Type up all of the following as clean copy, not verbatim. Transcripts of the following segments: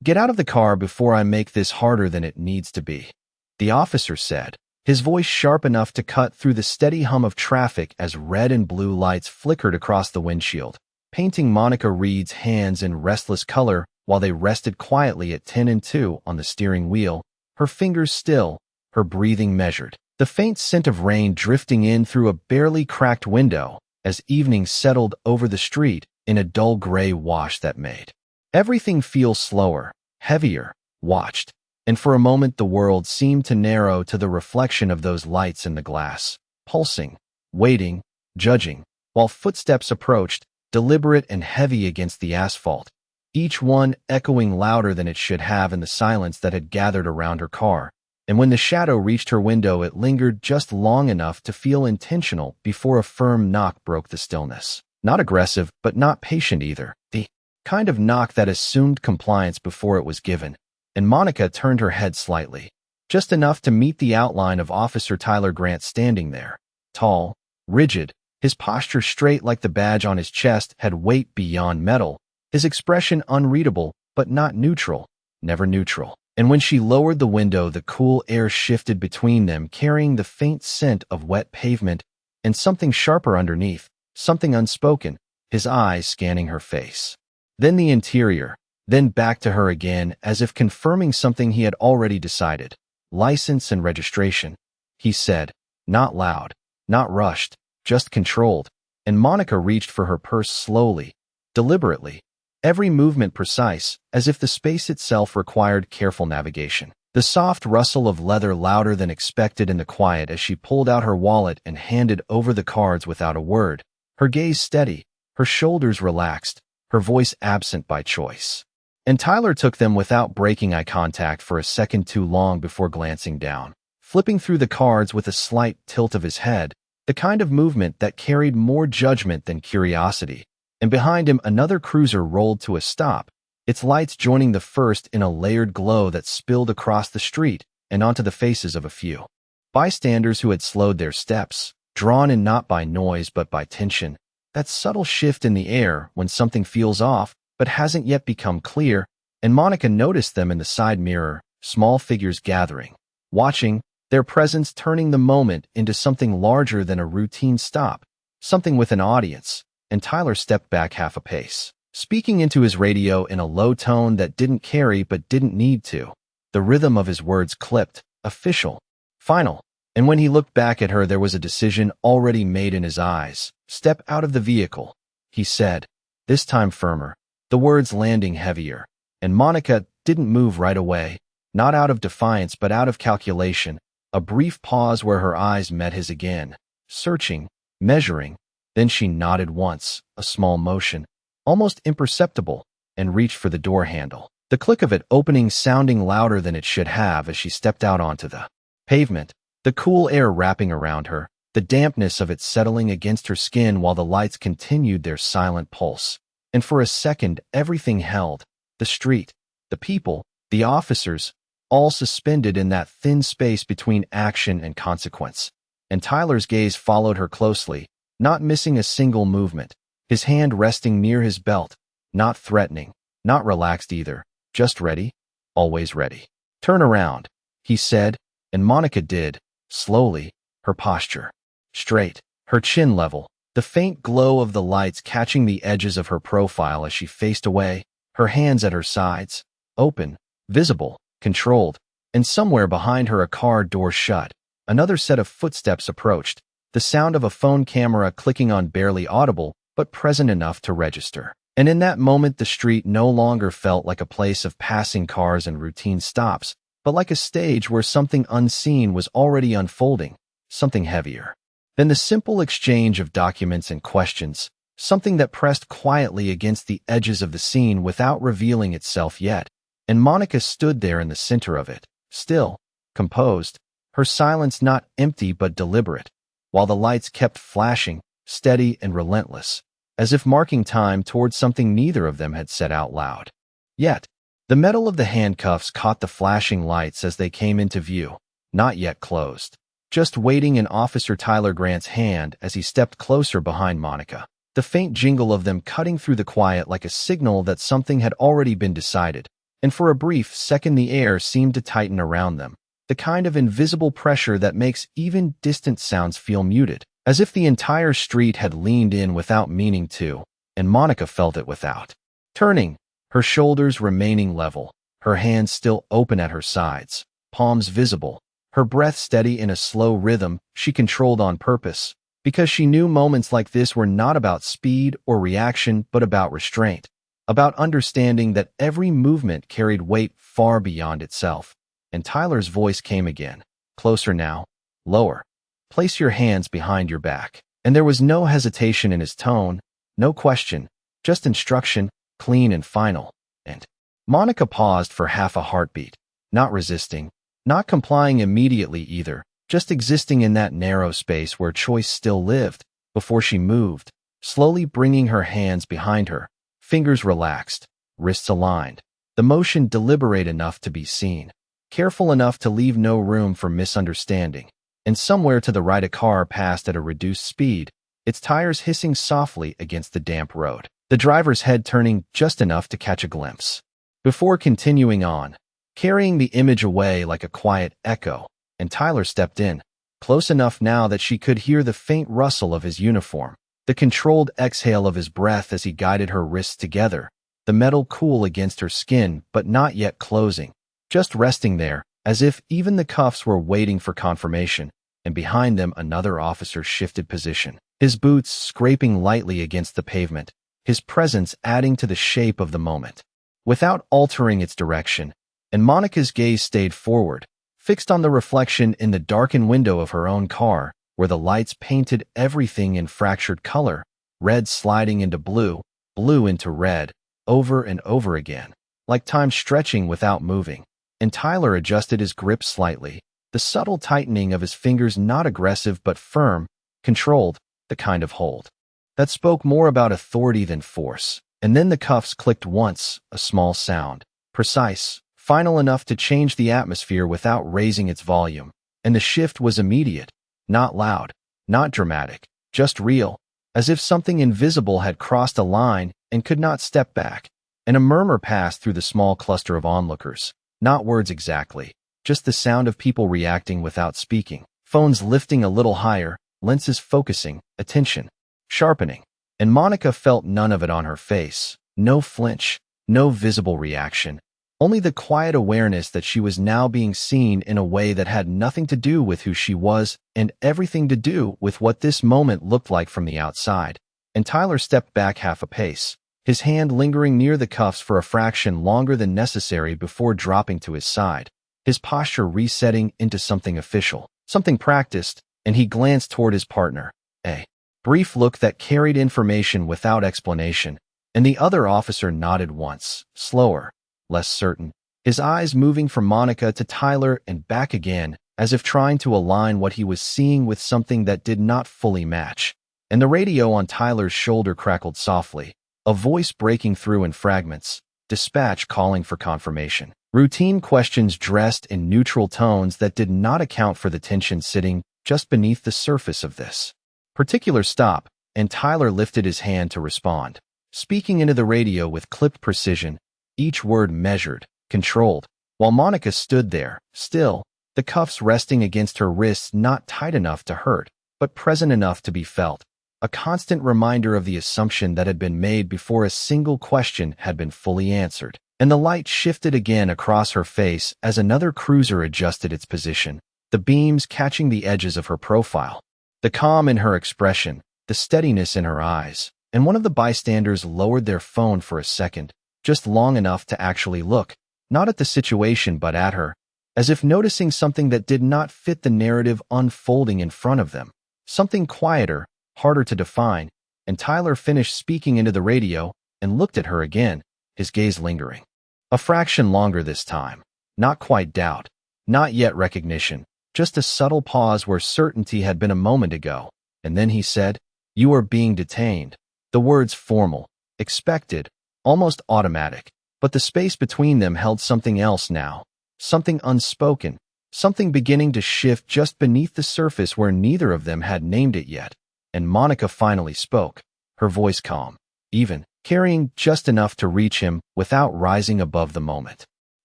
"Get out of the car before I make this harder than it needs to be," the officer said, his voice sharp enough to cut through the steady hum of traffic as red and blue lights flickered across the windshield, painting Monica Reed's hands in restless color while they rested quietly at 10 and 2 on the steering wheel, her fingers still, her breathing measured. The faint scent of rain drifting in through a barely cracked window as evening settled over the street in a dull gray wash that made everything feel slower, heavier, watched, and for a moment the world seemed to narrow to the reflection of those lights in the glass, pulsing, waiting, judging, while footsteps approached, deliberate and heavy against the asphalt, each one echoing louder than it should have in the silence that had gathered around her car. And when the shadow reached her window, it lingered just long enough to feel intentional before a firm knock broke the stillness. Not aggressive, but not patient either. The kind of knock that assumed compliance before it was given. And Monica turned her head slightly, just enough to meet the outline of Officer Tyler Grant standing there. Tall, rigid, his posture straight like the badge on his chest had weight beyond metal, his expression unreadable, but not neutral, never neutral. And when she lowered the window, the cool air shifted between them, carrying the faint scent of wet pavement and something sharper underneath, something unspoken, his eyes scanning her face. Then the interior, then back to her again, as if confirming something he had already decided. "License and registration," he said, not loud, not rushed, just controlled, and Monica reached for her purse slowly, deliberately, every movement precise, as if the space itself required careful navigation. The soft rustle of leather louder than expected in the quiet as she pulled out her wallet and handed over the cards without a word, her gaze steady, her shoulders relaxed, her voice absent by choice. And Tyler took them without breaking eye contact for a second too long before glancing down, flipping through the cards with a slight tilt of his head, the kind of movement that carried more judgment than curiosity. And behind him another cruiser rolled to a stop, its lights joining the first in a layered glow that spilled across the street and onto the faces of a few bystanders who had slowed their steps, drawn in not by noise but by tension, that subtle shift in the air when something feels off but hasn't yet become clear. And Monica noticed them in the side mirror, small figures gathering, watching, their presence turning the moment into something larger than a routine stop, something with an audience. And Tyler stepped back half a pace, speaking into his radio in a low tone that didn't carry but didn't need to. The rhythm of his words clipped, official, final. And when he looked back at her, there was a decision already made in his eyes. "Step out of the vehicle," he said, this time firmer, the words landing heavier. And Monica didn't move right away, not out of defiance but out of calculation, a brief pause where her eyes met his again, searching, measuring. Then she nodded once, a small motion, almost imperceptible, and reached for the door handle. The click of it opening sounding louder than it should have as she stepped out onto the pavement, the cool air wrapping around her, the dampness of it settling against her skin while the lights continued their silent pulse. And for a second everything held, the street, the people, the officers, all suspended in that thin space between action and consequence. And Tyler's gaze followed her closely, not missing a single movement, his hand resting near his belt, not threatening, not relaxed either, just ready, always ready. "Turn around," he said, and Monica did, slowly, her posture straight, her chin level, the faint glow of the lights catching the edges of her profile as she faced away, her hands at her sides, open, visible, controlled, and somewhere behind her a car door shut. Another set of footsteps approached, the sound of a phone camera clicking on barely audible, but present enough to register. And in that moment the street no longer felt like a place of passing cars and routine stops, but like a stage where something unseen was already unfolding, something heavier than the simple exchange of documents and questions, something that pressed quietly against the edges of the scene without revealing itself yet. And Monica stood there in the center of it, still, composed, her silence not empty but deliberate, while the lights kept flashing, steady and relentless, as if marking time towards something neither of them had said out loud. Yet, the metal of the handcuffs caught the flashing lights as they came into view, not yet closed, just waiting in Officer Tyler Grant's hand as he stepped closer behind Monica, the faint jingle of them cutting through the quiet like a signal that something had already been decided. and for a brief second the air seemed to tighten around them, the kind of invisible pressure that makes even distant sounds feel muted, as if the entire street had leaned in without meaning to, and Monica felt it without. Turning, her shoulders remaining level, her hands still open at her sides, palms visible, her breath steady in a slow rhythm she controlled on purpose, because she knew moments like this were not about speed or reaction but about restraint, about understanding that every movement carried weight far beyond itself. And Tyler's voice came again, closer now, lower. Place your hands behind your back. And there was no hesitation in his tone, no question, just instruction, clean and final. And Monica paused for half a heartbeat, not resisting, not complying immediately either, just existing in that narrow space where choice still lived, before she moved, slowly bringing her hands behind her, fingers relaxed, wrists aligned, the motion deliberate enough to be seen, careful enough to leave no room for misunderstanding. And somewhere to the right a car passed at a reduced speed, its tires hissing softly against the damp road, the driver's head turning just enough to catch a glimpse. Before continuing on, carrying the image away like a quiet echo, and Tyler stepped in, close enough now that she could hear the faint rustle of his uniform, the controlled exhale of his breath as he guided her wrists together, the metal cool against her skin but not yet closing, just resting there, as if even the cuffs were waiting for confirmation, and behind them another officer shifted position, his boots scraping lightly against the pavement, his presence adding to the shape of the moment, without altering its direction, and Monica's gaze stayed forward, fixed on the reflection in the darkened window of her own car, where the lights painted everything in fractured color, red sliding into blue, blue into red, over and over again, like time stretching without moving. And Tyler adjusted his grip slightly, the subtle tightening of his fingers not aggressive but firm, controlled, the kind of hold that spoke more about authority than force. And then the cuffs clicked once, a small sound, precise, final enough to change the atmosphere without raising its volume. And the shift was immediate, not loud, not dramatic, just real, as if something invisible had crossed a line and could not step back. And a murmur passed through the small cluster of onlookers. Not words exactly, just the sound of people reacting without speaking, phones lifting a little higher, lenses focusing, attention sharpening. And Monica felt none of it on her face, no flinch, no visible reaction, only the quiet awareness that she was now being seen in a way that had nothing to do with who she was and everything to do with what this moment looked like from the outside. And Tyler stepped back half a pace, his hand lingering near the cuffs for a fraction longer than necessary before dropping to his side, his posture resetting into something official, something practiced, and he glanced toward his partner, a brief look that carried information without explanation, and the other officer nodded once, slower, less certain, his eyes moving from Monica to Tyler and back again, as if trying to align what he was seeing with something that did not fully match. And the radio on Tyler's shoulder crackled softly, a voice breaking through in fragments, dispatch calling for confirmation. Routine questions dressed in neutral tones that did not account for the tension sitting just beneath the surface of this particular stop, and Tyler lifted his hand to respond, speaking into the radio with clipped precision, each word measured, controlled, while Monica stood there, still, the cuffs resting against her wrists not tight enough to hurt, but present enough to be felt, a constant reminder of the assumption that had been made before a single question had been fully answered. And the light shifted again across her face as another cruiser adjusted its position, the beams catching the edges of her profile, the calm in her expression, the steadiness in her eyes, and one of the bystanders lowered their phone for a second, just long enough to actually look, not at the situation but at her, as if noticing something that did not fit the narrative unfolding in front of them, something quieter, harder to define. And Tyler finished speaking into the radio and looked at her again, his gaze lingering. A fraction longer this time. Not quite doubt, not yet recognition, just a subtle pause where certainty had been a moment ago. And then he said, "You are being detained." The words formal, expected, almost automatic, but the space between them held something else now, something unspoken, something beginning to shift just beneath the surface where neither of them had named it yet. And Monica finally spoke, her voice calm, even, carrying just enough to reach him without rising above the moment.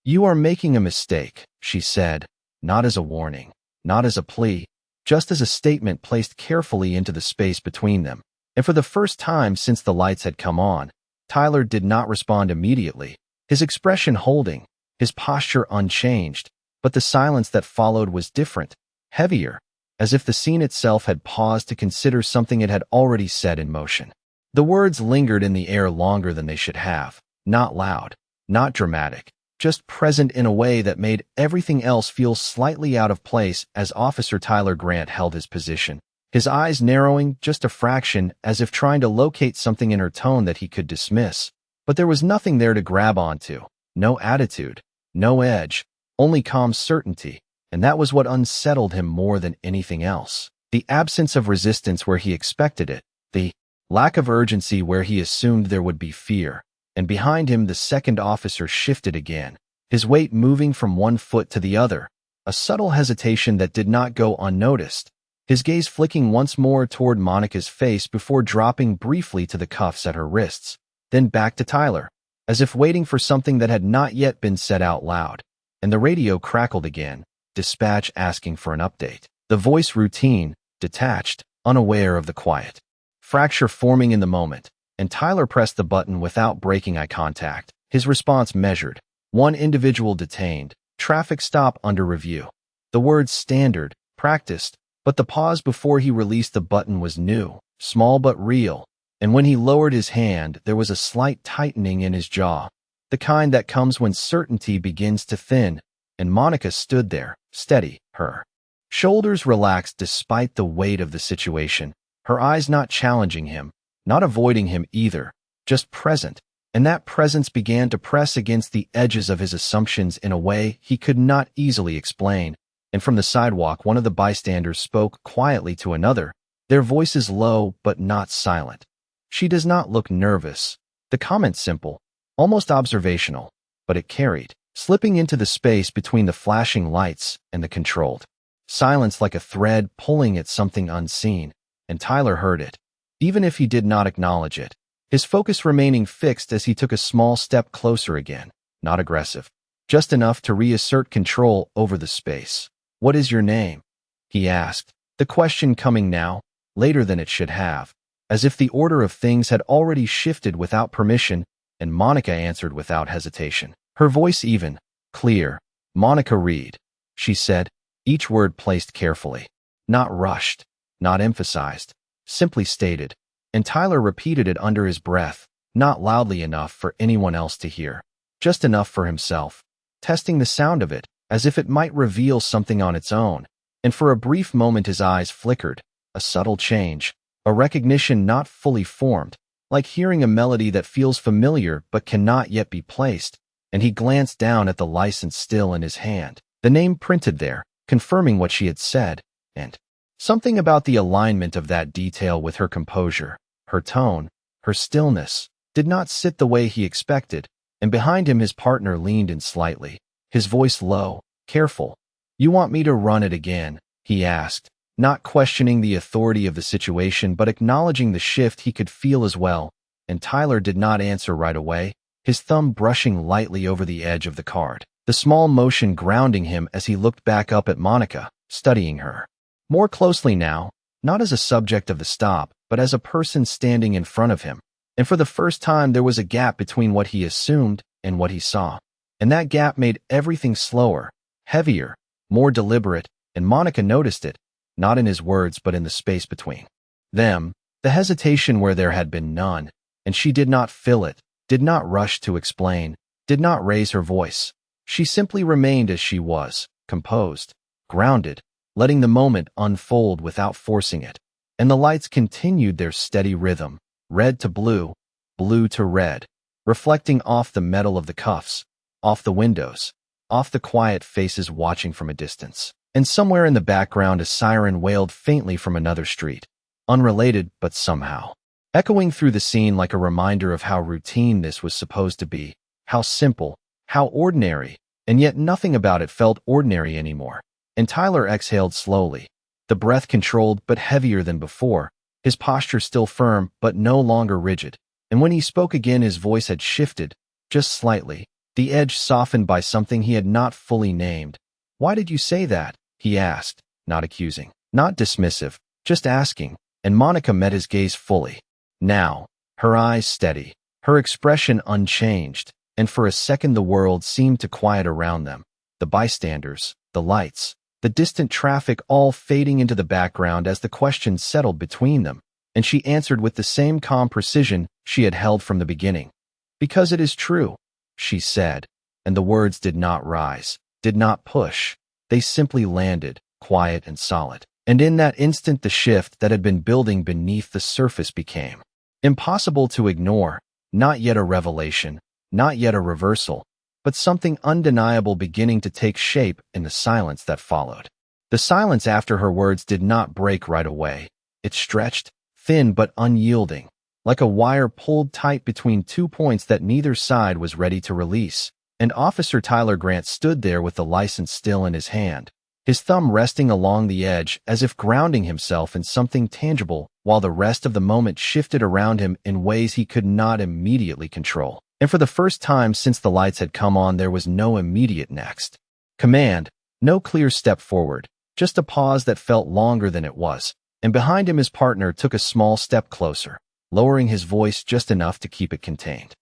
"You are making a mistake," she said, not as a warning, not as a plea, just as a statement placed carefully into the space between them. And for the first time since the lights had come on, Tyler did not respond immediately, his expression holding, his posture unchanged, but the silence that followed was different, heavier, as if the scene itself had paused to consider something it had already set in motion. The words lingered in the air longer than they should have, not loud, not dramatic, just present in a way that made everything else feel slightly out of place as Officer Tyler Grant held his position, his eyes narrowing just a fraction as if trying to locate something in her tone that he could dismiss. But there was nothing there to grab onto, no attitude, no edge, only calm certainty, and that was what unsettled him more than anything else. The absence of resistance where he expected it, the lack of urgency where he assumed there would be fear. And behind him the second officer shifted again, his weight moving from one foot to the other, a subtle hesitation that did not go unnoticed, his gaze flicking once more toward Monica's face before dropping briefly to the cuffs at her wrists, then back to Tyler, as if waiting for something that had not yet been said out loud. And the radio crackled again, dispatch asking for an update. The voice routine, detached, unaware of the quiet. Fracture forming in the moment, and Tyler pressed the button without breaking eye contact, his response measured. One individual detained, traffic stop under review. The words standard, practiced, but the pause before he released the button was new, small but real, and when he lowered his hand, there was a slight tightening in his jaw, the kind that comes when certainty begins to thin, and Monica stood there, steady, her shoulders relaxed despite the weight of the situation, her eyes not challenging him, not avoiding him either, just present, and that presence began to press against the edges of his assumptions in a way he could not easily explain. And from the sidewalk, one of the bystanders spoke quietly to another, their voices low but not silent. "She does not look nervous." The comment simple, almost observational, but it carried, slipping into the space between the flashing lights and the controlled silence like a thread pulling at something unseen, and Tyler heard it, even if he did not acknowledge it, his focus remaining fixed as he took a small step closer again, not aggressive, just enough to reassert control over the space. "What is your name?" he asked, the question coming now, later than it should have, as if the order of things had already shifted without permission, and Monica answered without hesitation. Her voice even, clear. "Monica Reed," she said, each word placed carefully, not rushed, not emphasized, simply stated, and Tyler repeated it under his breath, not loudly enough for anyone else to hear, just enough for himself, testing the sound of it, as if it might reveal something on its own, and for a brief moment his eyes flickered, a subtle change, a recognition not fully formed, like hearing a melody that feels familiar but cannot yet be placed, and he glanced down at the license still in his hand, the name printed there, confirming what she had said, and something about the alignment of that detail with her composure, her tone, her stillness, did not sit the way he expected, and behind him his partner leaned in slightly, his voice low, careful. "You want me to run it again?" he asked, not questioning the authority of the situation but acknowledging the shift he could feel as well, and Tyler did not answer right away, his thumb brushing lightly over the edge of the card, the small motion grounding him as he looked back up at Monica, studying her more closely now, not as a subject of the stop, but as a person standing in front of him. And for the first time there was a gap between what he assumed and what he saw. And that gap made everything slower, heavier, more deliberate, and Monica noticed it, not in his words but in the space between them, the hesitation where there had been none, and she did not fill it, did not rush to explain, did not raise her voice. She simply remained as she was, composed, grounded, letting the moment unfold without forcing it. And the lights continued their steady rhythm, red to blue, blue to red, reflecting off the metal of the cuffs, off the windows, off the quiet faces watching from a distance. And somewhere in the background a siren wailed faintly from another street, unrelated but somehow echoing through the scene like a reminder of how routine this was supposed to be, how simple, how ordinary, and yet nothing about it felt ordinary anymore. And Tyler exhaled slowly, the breath controlled but heavier than before, his posture still firm but no longer rigid. And when he spoke again his voice had shifted, just slightly, the edge softened by something he had not fully named. "Why did you say that?" he asked, not accusing, not dismissive, just asking, and Monica met his gaze fully. Now, her eyes steady, her expression unchanged, and for a second the world seemed to quiet around them. The bystanders, the lights, the distant traffic all fading into the background as the question settled between them, and she answered with the same calm precision she had held from the beginning. "Because it is true," she said, and the words did not rise, did not push. They simply landed, quiet and solid. And in that instant the shift that had been building beneath the surface became impossible to ignore, not yet a revelation, not yet a reversal, but something undeniable beginning to take shape in the silence that followed. The silence after her words did not break right away. It stretched, thin but unyielding, like a wire pulled tight between 2 points that neither side was ready to release. And Officer Tyler Grant stood there with the license still in his hand, his thumb resting along the edge as if grounding himself in something tangible, while the rest of the moment shifted around him in ways he could not immediately control. And for the first time since the lights had come on, there was no immediate next command, no clear step forward, just a pause that felt longer than it was. And behind him his partner took a small step closer, lowering his voice just enough to keep it contained,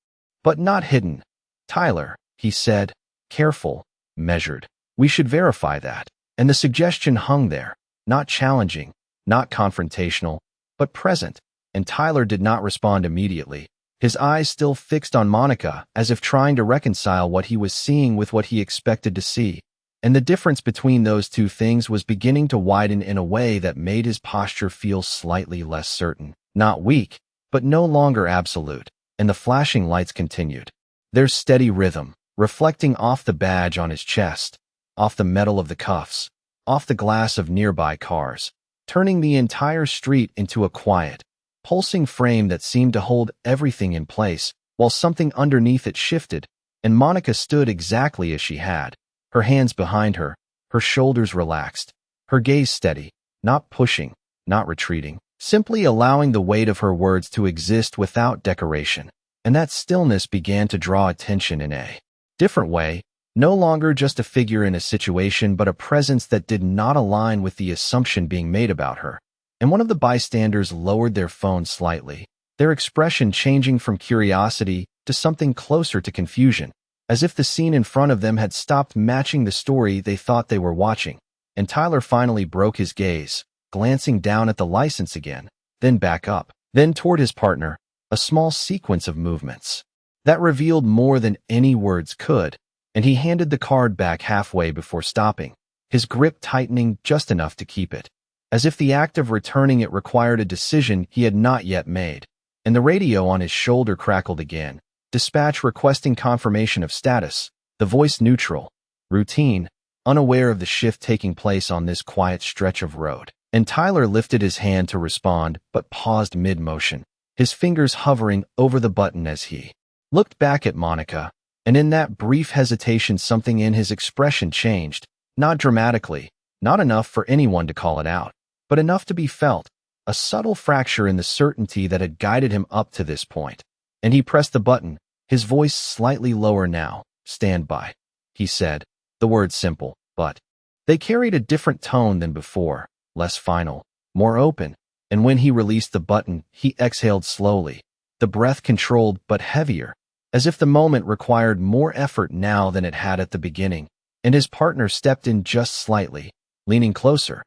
but not hidden. "Tyler," he said, careful, measured. "We should verify that." And the suggestion hung there, not challenging, not confrontational, but present. And Tyler did not respond immediately, his eyes still fixed on Monica, as if trying to reconcile what he was seeing with what he expected to see. And the difference between those two things was beginning to widen in a way that made his posture feel slightly less certain, not weak, but no longer absolute. And the flashing lights continued, their steady rhythm, reflecting off the badge on his chest, off the metal of the cuffs, off the glass of nearby cars, turning the entire street into a quiet, pulsing frame that seemed to hold everything in place, while something underneath it shifted. And Monica stood exactly as she had, her hands behind her, her shoulders relaxed, her gaze steady, not pushing, not retreating, simply allowing the weight of her words to exist without decoration. And that stillness began to draw attention in a different way, no longer just a figure in a situation, but a presence that did not align with the assumption being made about her. And one of the bystanders lowered their phone slightly, their expression changing from curiosity to something closer to confusion, as if the scene in front of them had stopped matching the story they thought they were watching. And Tyler finally broke his gaze, glancing down at the license again, then back up, then toward his partner, a small sequence of movements that revealed more than any words could. And he handed the card back halfway before stopping, his grip tightening just enough to keep it, as if the act of returning it required a decision he had not yet made. And the radio on his shoulder crackled again, dispatch requesting confirmation of status, the voice neutral, routine, unaware of the shift taking place on this quiet stretch of road. And Tyler lifted his hand to respond, but paused mid-motion, his fingers hovering over the button as he looked back at Monica. And in that brief hesitation, something in his expression changed, not dramatically, not enough for anyone to call it out, but enough to be felt, a subtle fracture in the certainty that had guided him up to this point. And he pressed the button, his voice slightly lower now. "Stand by," he said, the words simple, but they carried a different tone than before, less final, more open. And when he released the button, he exhaled slowly, the breath controlled but heavier, as if the moment required more effort now than it had at the beginning. And his partner stepped in just slightly, leaning closer.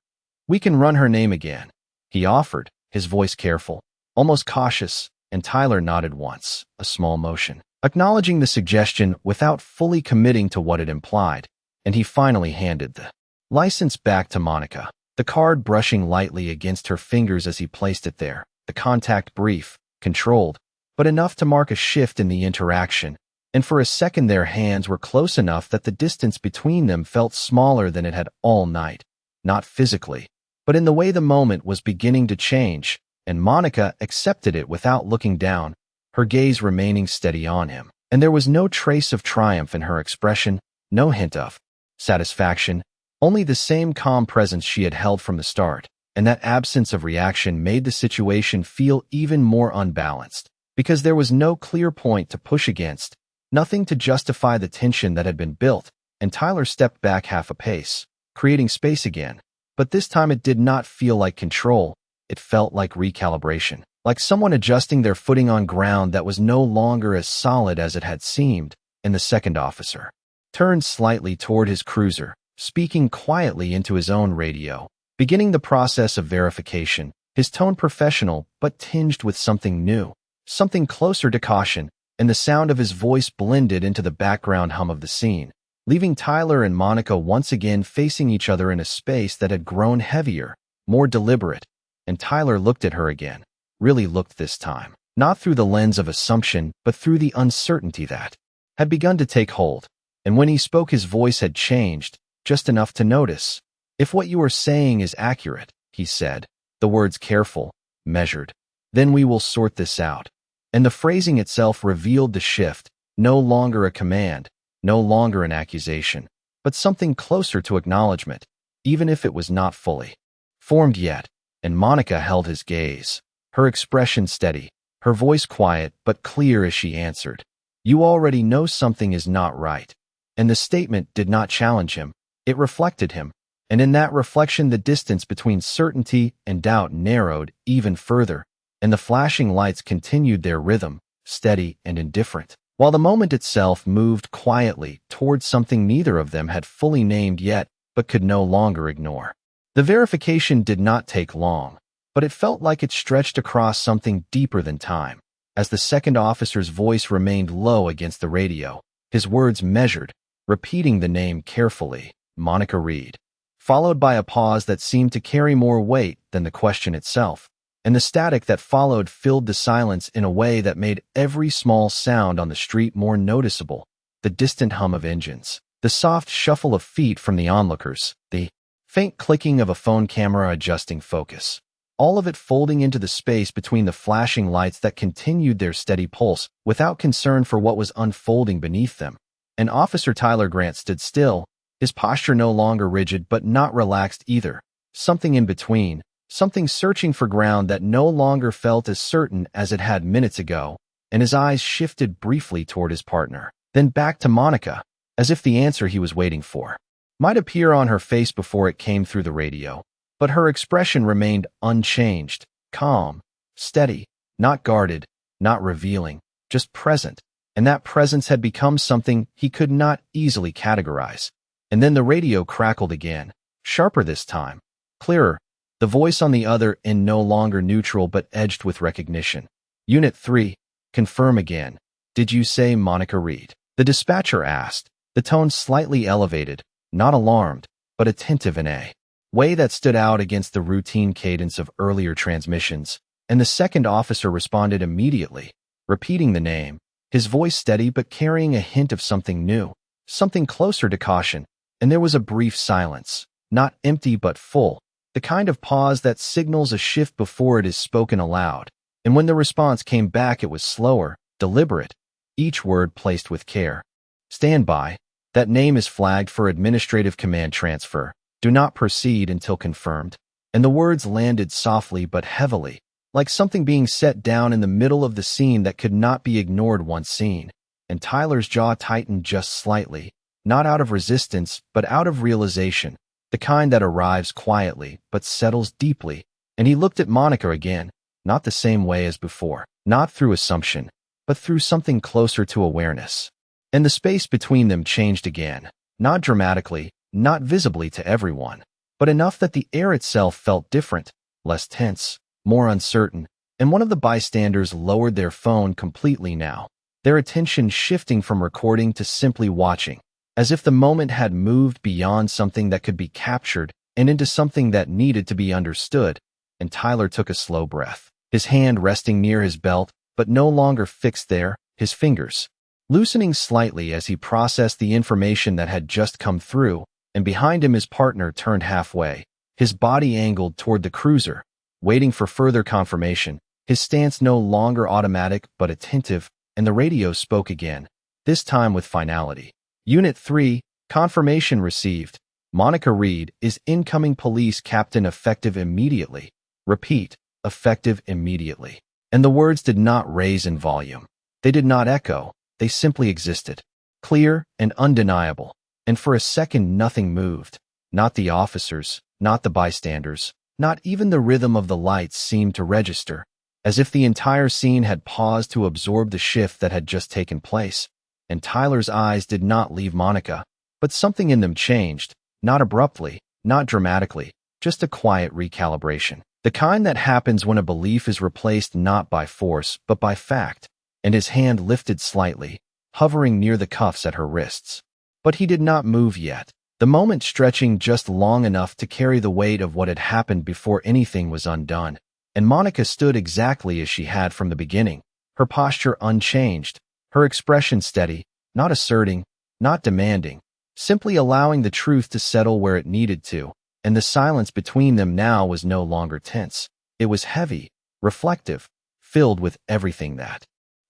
"We can run her name again," he offered, his voice careful, almost cautious. And Tyler nodded once, a small motion, acknowledging the suggestion without fully committing to what it implied. And he finally handed the license back to Monica, the card brushing lightly against her fingers as he placed it there, the contact brief, controlled, but enough to mark a shift in the interaction. And for a second their hands were close enough that the distance between them felt smaller than it had all night, not physically, but in the way the moment was beginning to change. And Monica accepted it without looking down, her gaze remaining steady on him. And there was no trace of triumph in her expression, no hint of satisfaction, only the same calm presence she had held from the start. And that absence of reaction made the situation feel even more unbalanced, because there was no clear point to push against, Nothing to justify the tension that had been built, and Tyler stepped back half a pace, creating space again. But this time it did not feel like control, it felt like recalibration. Like someone adjusting their footing on ground that was no longer as solid as it had seemed, and the second officer turned slightly toward his cruiser, speaking quietly into his own radio, beginning the process of verification, his tone professional but tinged with something new, something closer to caution, and the sound of his voice blended into the background hum of the scene, leaving Tyler and Monica once again facing each other in a space that had grown heavier, more deliberate, and Tyler looked at her again, really looked this time, not through the lens of assumption, but through the uncertainty that had begun to take hold. And when he spoke, his voice had changed, just enough to notice. "If what you are saying is accurate," he said, the words careful, measured, "then we will sort this out." And the phrasing itself revealed the shift, no longer a command, no longer an accusation, but something closer to acknowledgement, even if it was not fully formed yet. And Monica held his gaze, her expression steady, her voice quiet but clear as she answered, "You already know something is not right." And the statement did not challenge him, it reflected him, and in that reflection the distance between certainty and doubt narrowed even further, and the flashing lights continued their rhythm, steady and indifferent, while the moment itself moved quietly towards something neither of them had fully named yet but could no longer ignore. The verification did not take long, but it felt like it stretched across something deeper than time. As the second officer's voice remained low against the radio, his words measured, repeating the name carefully, Monica Reed, followed by a pause that seemed to carry more weight than the question itself, and the static that followed filled the silence in a way that made every small sound on the street more noticeable, the distant hum of engines, the soft shuffle of feet from the onlookers, the faint clicking of a phone camera adjusting focus, all of it folding into the space between the flashing lights that continued their steady pulse without concern for what was unfolding beneath them. And Officer Tyler Grant stood still, his posture no longer rigid but not relaxed either, something in between, something searching for ground that no longer felt as certain as it had minutes ago, and his eyes shifted briefly toward his partner, then back to Monica, as if the answer he was waiting for might appear on her face before it came through the radio. But her expression remained unchanged, calm, steady, not guarded, not revealing, just present, and that presence had become something he could not easily categorize. And then the radio crackled again, sharper this time, clearer, the voice on the other end no longer neutral but edged with recognition. "Unit 3, confirm again. Did you say Monica Reed?" the dispatcher asked, the tone slightly elevated, not alarmed, but attentive in a way that stood out against the routine cadence of earlier transmissions, and the second officer responded immediately, repeating the name, his voice steady but carrying a hint of something new, something closer to caution, and there was a brief silence, not empty but full, the kind of pause that signals a shift before it is spoken aloud. And when the response came back it was slower, deliberate, each word placed with care. "Stand by. That name is flagged for administrative command transfer. Do not proceed until confirmed." And the words landed softly but heavily, like something being set down in the middle of the scene that could not be ignored once seen. And Tyler's jaw tightened just slightly, not out of resistance but out of realization, the kind that arrives quietly but settles deeply. And he looked at Monica again, not the same way as before, not through assumption, but through something closer to awareness. And the space between them changed again, not dramatically, not visibly to everyone, but enough that the air itself felt different, less tense, more uncertain, and one of the bystanders lowered their phone completely now, their attention shifting from recording to simply watching, as if the moment had moved beyond something that could be captured and into something that needed to be understood. And Tyler took a slow breath, his hand resting near his belt, but no longer fixed there, his fingers loosening slightly as he processed the information that had just come through. And behind him his partner turned halfway, his body angled toward the cruiser, waiting for further confirmation, his stance no longer automatic but attentive, and the radio spoke again, this time with finality. "Unit 3, confirmation received. Monica Reed is incoming police captain effective immediately. Repeat, effective immediately." And the words did not raise in volume. They did not echo. They simply existed. Clear and undeniable. And for a second nothing moved. Not the officers, not the bystanders, not even the rhythm of the lights seemed to register, as if the entire scene had paused to absorb the shift that had just taken place. And Tyler's eyes did not leave Monica, but something in them changed, not abruptly, not dramatically, just a quiet recalibration. The kind that happens when a belief is replaced not by force, but by fact. And his hand lifted slightly, hovering near the cuffs at her wrists. But he did not move yet, the moment stretching just long enough to carry the weight of what had happened before anything was undone. And Monica stood exactly as she had from the beginning, her posture unchanged, her expression steady, not asserting, not demanding, simply allowing the truth to settle where it needed to. And the silence between them now was no longer tense. It was heavy, reflective, filled with everything that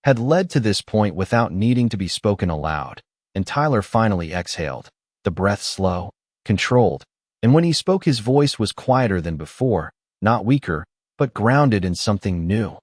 had led to this point without needing to be spoken aloud. And Tyler finally exhaled, the breath slow, controlled. And when he spoke, his voice was quieter than before, not weaker, but grounded in something new.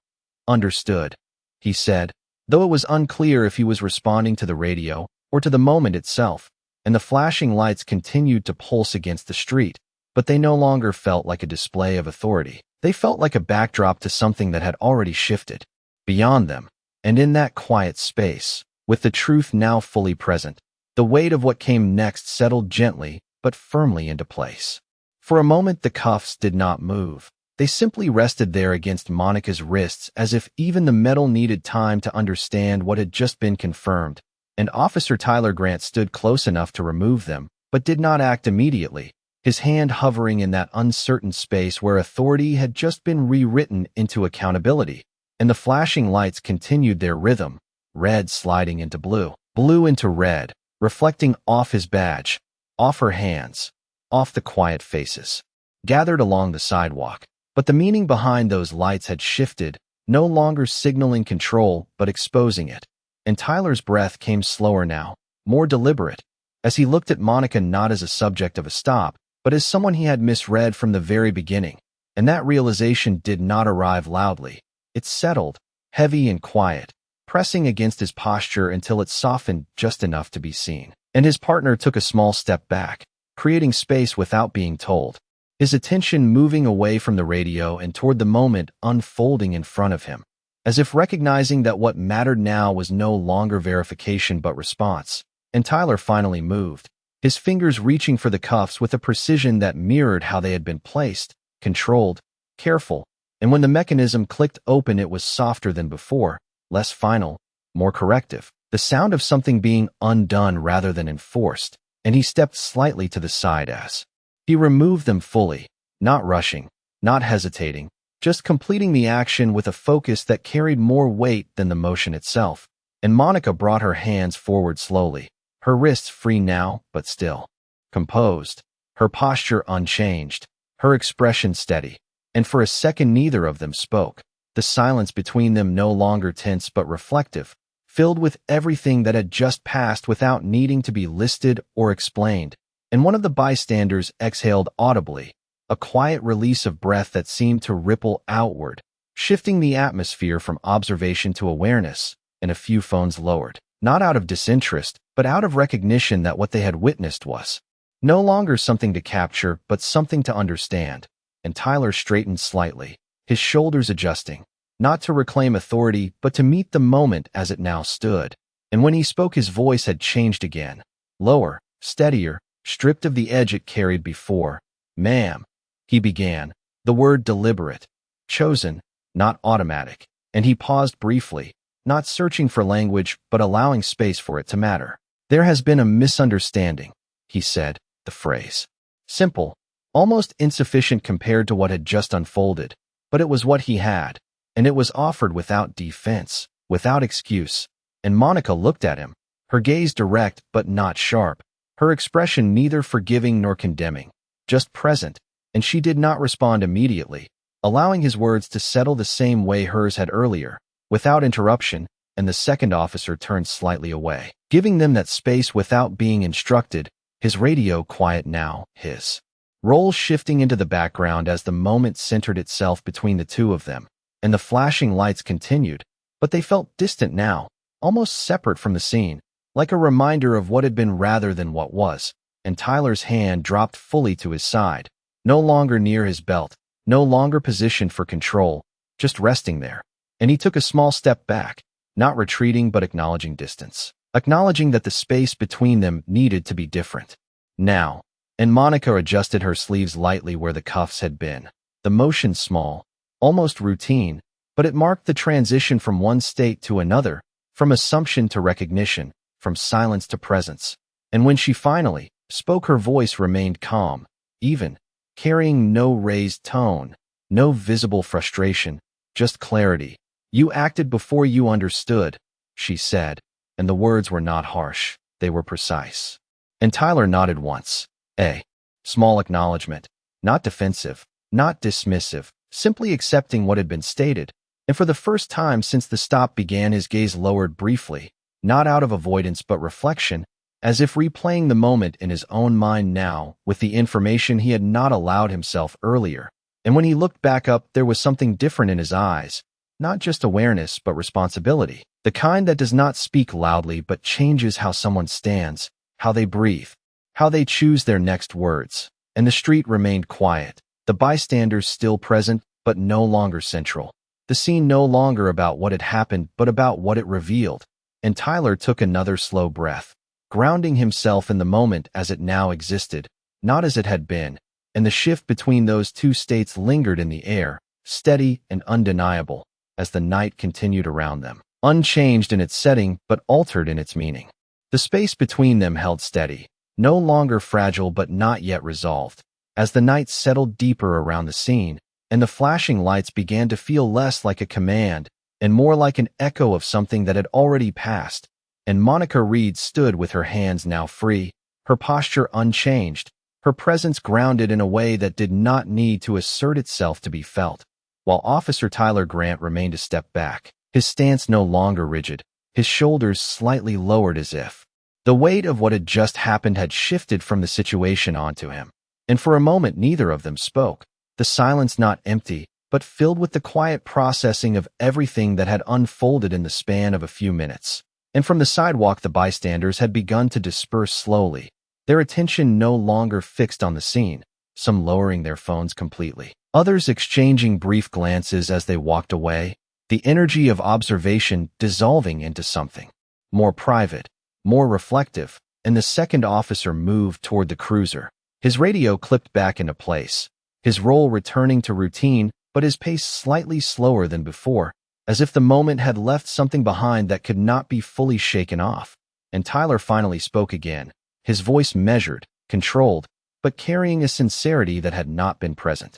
"Understood," he said, though it was unclear if he was responding to the radio or to the moment itself. And the flashing lights continued to pulse against the street, but they no longer felt like a display of authority. They felt like a backdrop to something that had already shifted. Beyond them, and in that quiet space, with the truth now fully present, the weight of what came next settled gently but firmly into place. For a moment the cuffs did not move. They simply rested there against Monica's wrists as if even the metal needed time to understand what had just been confirmed. And Officer Tyler Grant stood close enough to remove them, but did not act immediately, his hand hovering in that uncertain space where authority had just been rewritten into accountability. And the flashing lights continued their rhythm, red sliding into blue, blue into red, reflecting off his badge, off her hands, off the quiet faces gathered along the sidewalk. But the meaning behind those lights had shifted, no longer signaling control but exposing it. And Tyler's breath came slower now, more deliberate, as he looked at Monica not as a subject of a stop, but as someone he had misread from the very beginning. And that realization did not arrive loudly. It settled, heavy and quiet, pressing against his posture until it softened just enough to be seen. And his partner took a small step back, creating space without being told, his attention moving away from the radio and toward the moment unfolding in front of him, as if recognizing that what mattered now was no longer verification but response. And Tyler finally moved, his fingers reaching for the cuffs with a precision that mirrored how they had been placed, controlled, careful. And when the mechanism clicked open, it was softer than before, less final, more corrective, the sound of something being undone rather than enforced. And he stepped slightly to the side as he removed them fully, not rushing, not hesitating, just completing the action with a focus that carried more weight than the motion itself. And Monica brought her hands forward slowly, her wrists free now, but still composed, her posture unchanged, her expression steady. And for a second neither of them spoke, the silence between them no longer tense but reflective, filled with everything that had just passed without needing to be listed or explained. And one of the bystanders exhaled audibly, a quiet release of breath that seemed to ripple outward, shifting the atmosphere from observation to awareness. And a few phones lowered, not out of disinterest, but out of recognition that what they had witnessed was no longer something to capture, but something to understand. And Tyler straightened slightly, his shoulders adjusting, not to reclaim authority, but to meet the moment as it now stood. And when he spoke, his voice had changed again, lower, steadier, stripped of the edge it carried before. "Ma'am," he began, the word deliberate, chosen, not automatic. And he paused briefly, not searching for language, but allowing space for it to matter. "There has been a misunderstanding," he said, the phrase simple, almost insufficient compared to what had just unfolded, but it was what he had, and it was offered without defense, without excuse. And Monica looked at him, her gaze direct but not sharp, her expression neither forgiving nor condemning, just present. And she did not respond immediately, allowing his words to settle the same way hers had earlier, without interruption. And the second officer turned slightly away, giving them that space without being instructed, his radio quiet now, his role shifting into the background as the moment centered itself between the two of them. And the flashing lights continued, but they felt distant now, almost separate from the scene, like a reminder of what had been rather than what was, and Tyler's hand dropped fully to his side, no longer near his belt, no longer positioned for control, just resting there. And he took a small step back, not retreating but acknowledging distance, acknowledging that the space between them needed to be different. Now, and Monica adjusted her sleeves lightly where the cuffs had been. The motion small, almost routine, but it marked the transition from one state to another, from assumption to recognition, from silence to presence. And when she finally spoke, her voice remained calm, even, carrying no raised tone, no visible frustration, just clarity. "You acted before you understood," she said, and the words were not harsh, they were precise. And Tyler nodded once. A small acknowledgement, not defensive, not dismissive, simply accepting what had been stated. And for the first time since the stop began, his gaze lowered briefly, not out of avoidance but reflection, as if replaying the moment in his own mind now with the information he had not allowed himself earlier. And when he looked back up, there was something different in his eyes, not just awareness but responsibility, the kind that does not speak loudly but changes how someone stands, how they breathe, how they choose their next words. And the street remained quiet, the bystanders still present but no longer central. The scene no longer about what had happened but about what it revealed. And Tyler took another slow breath, grounding himself in the moment as it now existed, not as it had been. And the shift between those two states lingered in the air, steady and undeniable, as the night continued around them, unchanged in its setting but altered in its meaning. The space between them held steady, no longer fragile but not yet resolved. As the night settled deeper around the scene, and the flashing lights began to feel less like a command and more like an echo of something that had already passed, and Monica Reed stood with her hands now free, her posture unchanged, her presence grounded in a way that did not need to assert itself to be felt, while Officer Tyler Grant remained a step back, his stance no longer rigid, his shoulders slightly lowered as if the weight of what had just happened had shifted from the situation onto him. And for a moment neither of them spoke, the silence not empty, but filled with the quiet processing of everything that had unfolded in the span of a few minutes. And from the sidewalk the bystanders had begun to disperse slowly, their attention no longer fixed on the scene, some lowering their phones completely, others exchanging brief glances as they walked away, the energy of observation dissolving into something more private, more reflective. And the second officer moved toward the cruiser, his radio clipped back into place, his role returning to routine, but his pace slightly slower than before, as if the moment had left something behind that could not be fully shaken off. And Tyler finally spoke again, his voice measured, controlled, but carrying a sincerity that had not been present.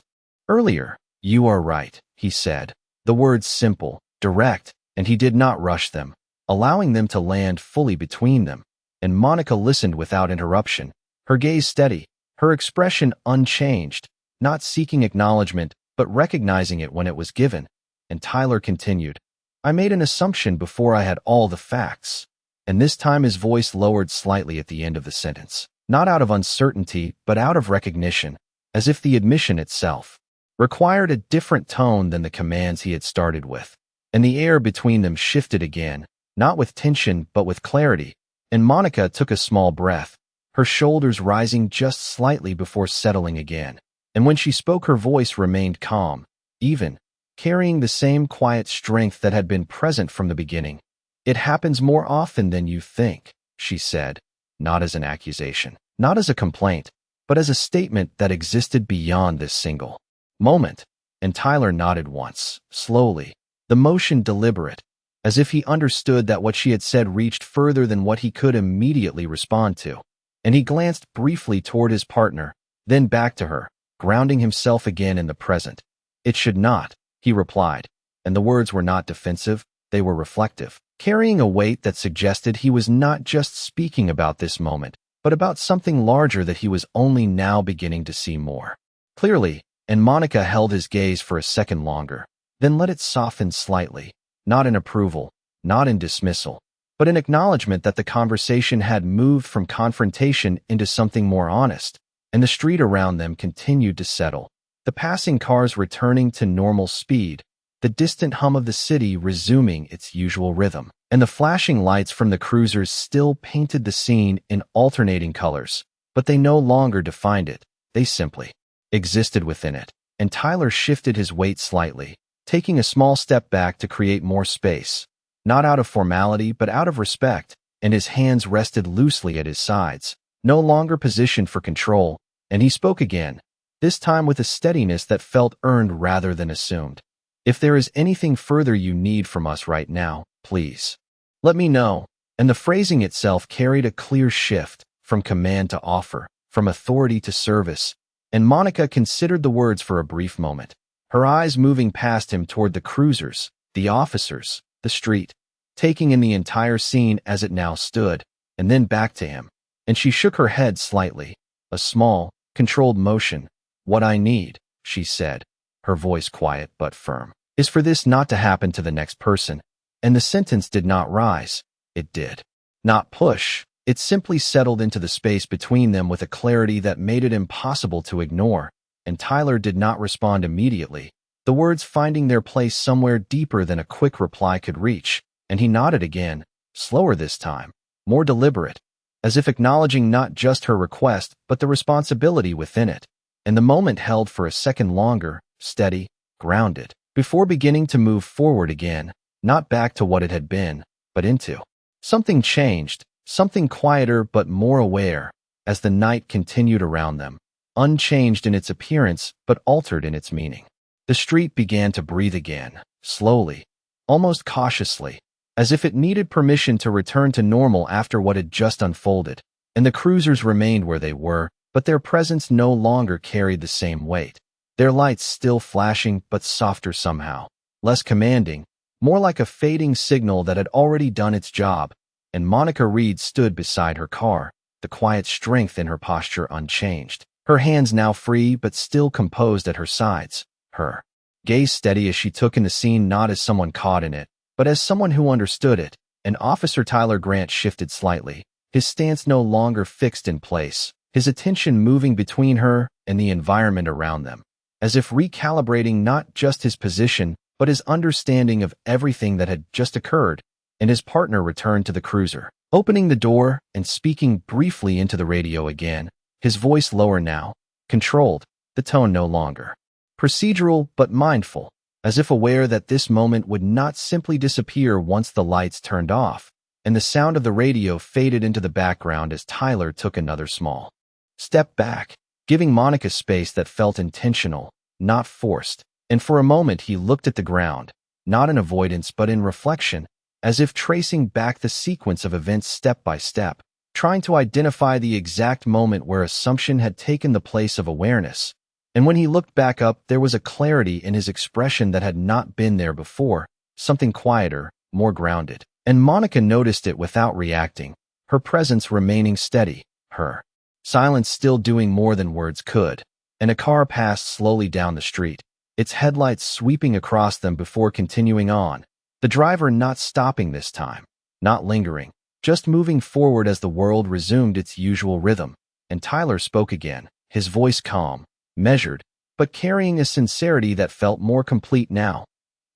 "Earlier, you are right," he said, the words simple, direct, and he did not rush them, allowing them to land fully between them. And Monica listened without interruption, her gaze steady, her expression unchanged, not seeking acknowledgement, but recognizing it when it was given. And Tyler continued, "I made an assumption before I had all the facts." And this time his voice lowered slightly at the end of the sentence, not out of uncertainty, but out of recognition, as if the admission itself required a different tone than the commands he had started with. And the air between them shifted again, not with tension but with clarity. And Monica took a small breath, her shoulders rising just slightly before settling again. And when she spoke, her voice remained calm, even, carrying the same quiet strength that had been present from the beginning. "It happens more often than you think," she said, not as an accusation, not as a complaint, but as a statement that existed beyond this single moment. And Tyler nodded once, slowly, the motion deliberate, as if he understood that what she had said reached further than what he could immediately respond to. And he glanced briefly toward his partner, then back to her, grounding himself again in the present. "It should not," he replied, and the words were not defensive, they were reflective, carrying a weight that suggested he was not just speaking about this moment, but about something larger that he was only now beginning to see more clearly. And Monica held his gaze for a second longer, then let it soften slightly, not in approval, not in dismissal, but in acknowledgement that the conversation had moved from confrontation into something more honest. And the street around them continued to settle, the passing cars returning to normal speed, the distant hum of the city resuming its usual rhythm. and the flashing lights from the cruisers still painted the scene in alternating colors, but they no longer defined it. They simply existed within it. And Tyler shifted his weight slightly, taking a small step back to create more space, not out of formality but out of respect, and his hands rested loosely at his sides, no longer positioned for control, and he spoke again, this time with a steadiness that felt earned rather than assumed. If there is anything further you need from us right now, please let me know. And the phrasing itself carried a clear shift from command to offer, from authority to service, and Monica considered the words for a brief moment, her eyes moving past him toward the cruisers, the officers, the street, taking in the entire scene as it now stood, and then back to him. And she shook her head slightly, a small, controlled motion. What I need, she said, her voice quiet but firm, is for this not to happen to the next person. And the sentence did not rise. It did not push. It simply settled into the space between them with a clarity that made it impossible to ignore, and Tyler did not respond immediately, the words finding their place somewhere deeper than a quick reply could reach, and he nodded again, slower this time, more deliberate, as if acknowledging not just her request but the responsibility within it, and the moment held for a second longer, steady, grounded, before beginning to move forward again, not back to what it had been, but into something changed. Something quieter but more aware, as the night continued around them, unchanged in its appearance but altered in its meaning. The street began to breathe again, slowly, almost cautiously, as if it needed permission to return to normal after what had just unfolded, and the cruisers remained where they were, but their presence no longer carried the same weight. Their lights still flashing but softer somehow, less commanding, more like a fading signal that had already done its job. And Monica Reed stood beside her car, the quiet strength in her posture unchanged, her hands now free but still composed at her sides, her gaze steady as she took in the scene not as someone caught in it, but as someone who understood it. And Officer Tyler Grant shifted slightly, his stance no longer fixed in place, his attention moving between her and the environment around them, as if recalibrating not just his position but his understanding of everything that had just occurred. And his partner returned to the cruiser, opening the door and speaking briefly into the radio again, his voice lower now, controlled, the tone no longer procedural but mindful, as if aware that this moment would not simply disappear once the lights turned off, and the sound of the radio faded into the background as Tyler took another small step back, giving Monica space that felt intentional, not forced. And for a moment he looked at the ground, not in avoidance but in reflection, as if tracing back the sequence of events step by step, trying to identify the exact moment where assumption had taken the place of awareness. And when he looked back up, there was a clarity in his expression that had not been there before, something quieter, more grounded. And Monica noticed it without reacting, her presence remaining steady, her silence still doing more than words could. And a car passed slowly down the street, its headlights sweeping across them before continuing on. The driver not stopping this time, not lingering, just moving forward as the world resumed its usual rhythm. And Tyler spoke again, his voice calm, measured, but carrying a sincerity that felt more complete now.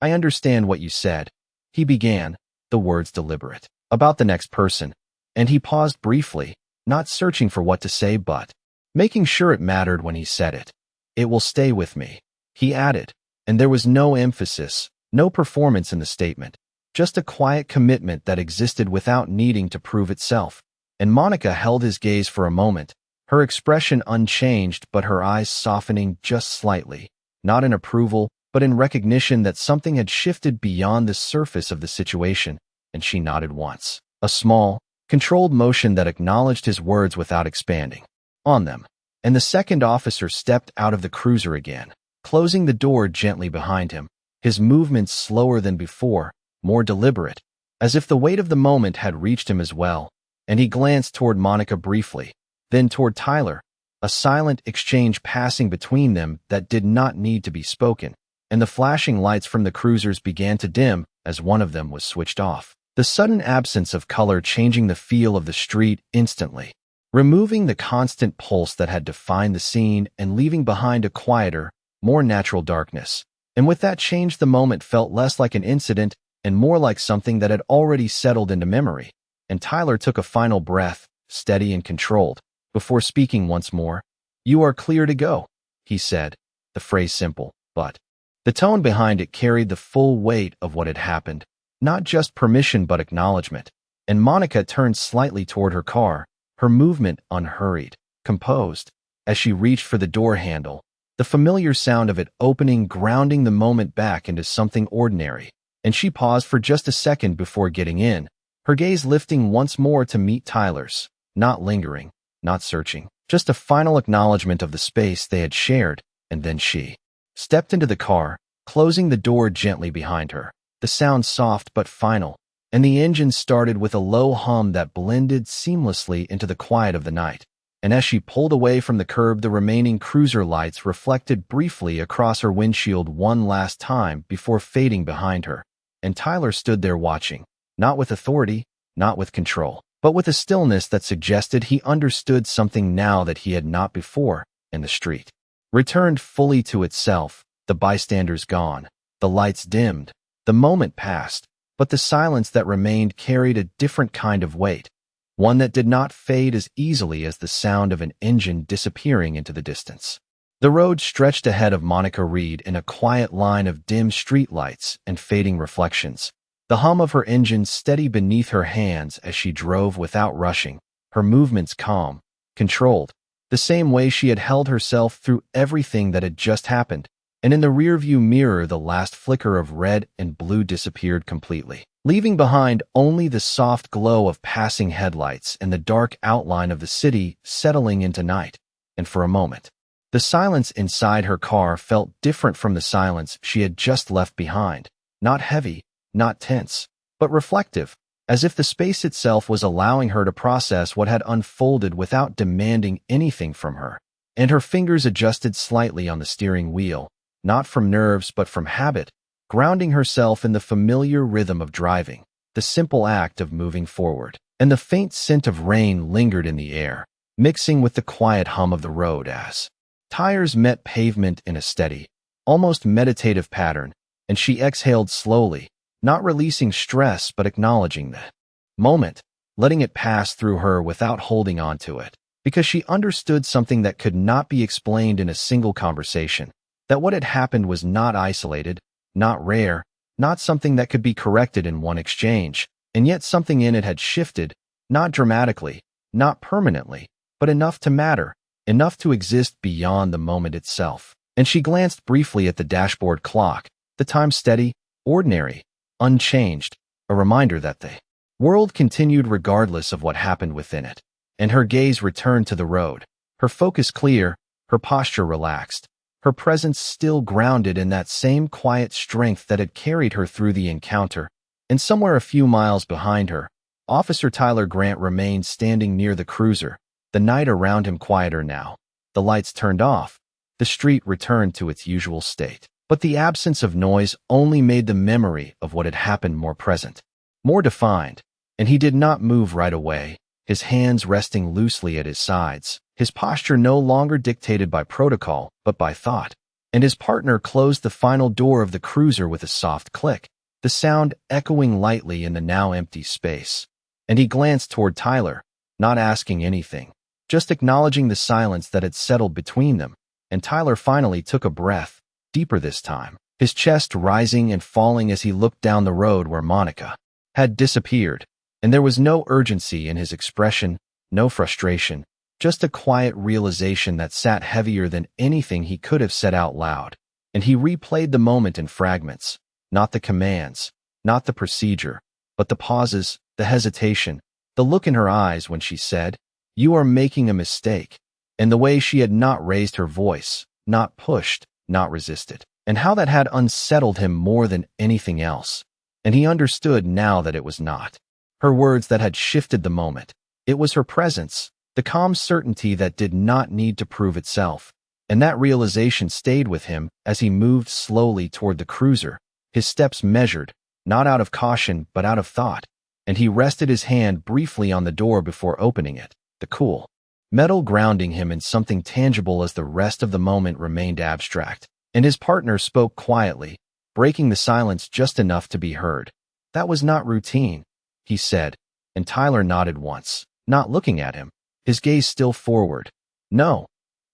I understand what you said, he began, the words deliberate, about the next person, and he paused briefly, not searching for what to say but making sure it mattered when he said it. It will stay with me, he added, and there was no emphasis, no performance in the statement, just a quiet commitment that existed without needing to prove itself. And Monica held his gaze for a moment, her expression unchanged but her eyes softening just slightly, not in approval, but in recognition that something had shifted beyond the surface of the situation, and she nodded once, a small, controlled motion that acknowledged his words without expanding on them. And the second officer stepped out of the cruiser again, closing the door gently behind him, his movements slower than before, more deliberate, as if the weight of the moment had reached him as well, and he glanced toward Monica briefly, then toward Tyler, a silent exchange passing between them that did not need to be spoken, and the flashing lights from the cruisers began to dim as one of them was switched off, the sudden absence of color changing the feel of the street instantly, removing the constant pulse that had defined the scene and leaving behind a quieter, more natural darkness. And with that change, the moment felt less like an incident and more like something that had already settled into memory. And Tyler took a final breath, steady and controlled, before speaking once more. "You are clear to go," he said, the phrase simple, but the tone behind it carried the full weight of what had happened, not just permission but acknowledgement. And Monica turned slightly toward her car, her movement unhurried, composed. As she reached for the door handle, the familiar sound of it opening grounding the moment back into something ordinary, and she paused for just a second before getting in, her gaze lifting once more to meet Tyler's, not lingering, not searching, just a final acknowledgement of the space they had shared, and then she stepped into the car, closing the door gently behind her, the sound soft but final, and the engine started with a low hum that blended seamlessly into the quiet of the night. And as she pulled away from the curb, the remaining cruiser lights reflected briefly across her windshield one last time before fading behind her. And Tyler stood there watching, not with authority, not with control, but with a stillness that suggested he understood something now that he had not before. And the street returned fully to itself, the bystanders gone, the lights dimmed, the moment passed, but the silence that remained carried a different kind of weight, one that did not fade as easily as the sound of an engine disappearing into the distance. The road stretched ahead of Monica Reed in a quiet line of dim streetlights and fading reflections, the hum of her engine steady beneath her hands as she drove without rushing, her movements calm, controlled, the same way she had held herself through everything that had just happened. And in the rearview mirror, the last flicker of red and blue disappeared completely, leaving behind only the soft glow of passing headlights and the dark outline of the city settling into night. And for a moment, the silence inside her car felt different from the silence she had just left behind, not heavy, not tense, but reflective, as if the space itself was allowing her to process what had unfolded without demanding anything from her. And her fingers adjusted slightly on the steering wheel, not from nerves but from habit, grounding herself in the familiar rhythm of driving, the simple act of moving forward. And the faint scent of rain lingered in the air, mixing with the quiet hum of the road as tires met pavement in a steady, almost meditative pattern, and she exhaled slowly, not releasing stress but acknowledging that moment, letting it pass through her without holding on to it, because she understood something that could not be explained in a single conversation, that what had happened was not isolated, not rare, not something that could be corrected in one exchange, and yet something in it had shifted, not dramatically, not permanently, but enough to matter, enough to exist beyond the moment itself. And she glanced briefly at the dashboard clock, the time steady, ordinary, unchanged, a reminder that the world continued regardless of what happened within it. And her gaze returned to the road, her focus clear, her posture relaxed, her presence still grounded in that same quiet strength that had carried her through the encounter. And somewhere a few miles behind her, Officer Tyler Grant remained standing near the cruiser, the night around him quieter now. The lights turned off, the street returned to its usual state. But the absence of noise only made the memory of what had happened more present, more defined. And he did not move right away, his hands resting loosely at his sides, his posture no longer dictated by protocol, but by thought. And his partner closed the final door of the cruiser with a soft click, the sound echoing lightly in the now empty space. And he glanced toward Tyler, not asking anything, just acknowledging the silence that had settled between them. And Tyler finally took a breath, deeper this time, his chest rising and falling as he looked down the road where Monica had disappeared. And there was no urgency in his expression, no frustration, just a quiet realization that sat heavier than anything he could have said out loud. And he replayed the moment in fragments, not the commands, not the procedure, but the pauses, the hesitation, the look in her eyes when she said, "You are making a mistake," and the way she had not raised her voice, not pushed, not resisted, and how that had unsettled him more than anything else. And he understood now that it was not her words that had shifted the moment. It was her presence, the calm certainty that did not need to prove itself. And that realization stayed with him as he moved slowly toward the cruiser, his steps measured, not out of caution but out of thought. And he rested his hand briefly on the door before opening it, the cool metal grounding him in something tangible as the rest of the moment remained abstract. And his partner spoke quietly, breaking the silence just enough to be heard. That was not routine, he said, and Tyler nodded once, not looking at him, his gaze still forward. No,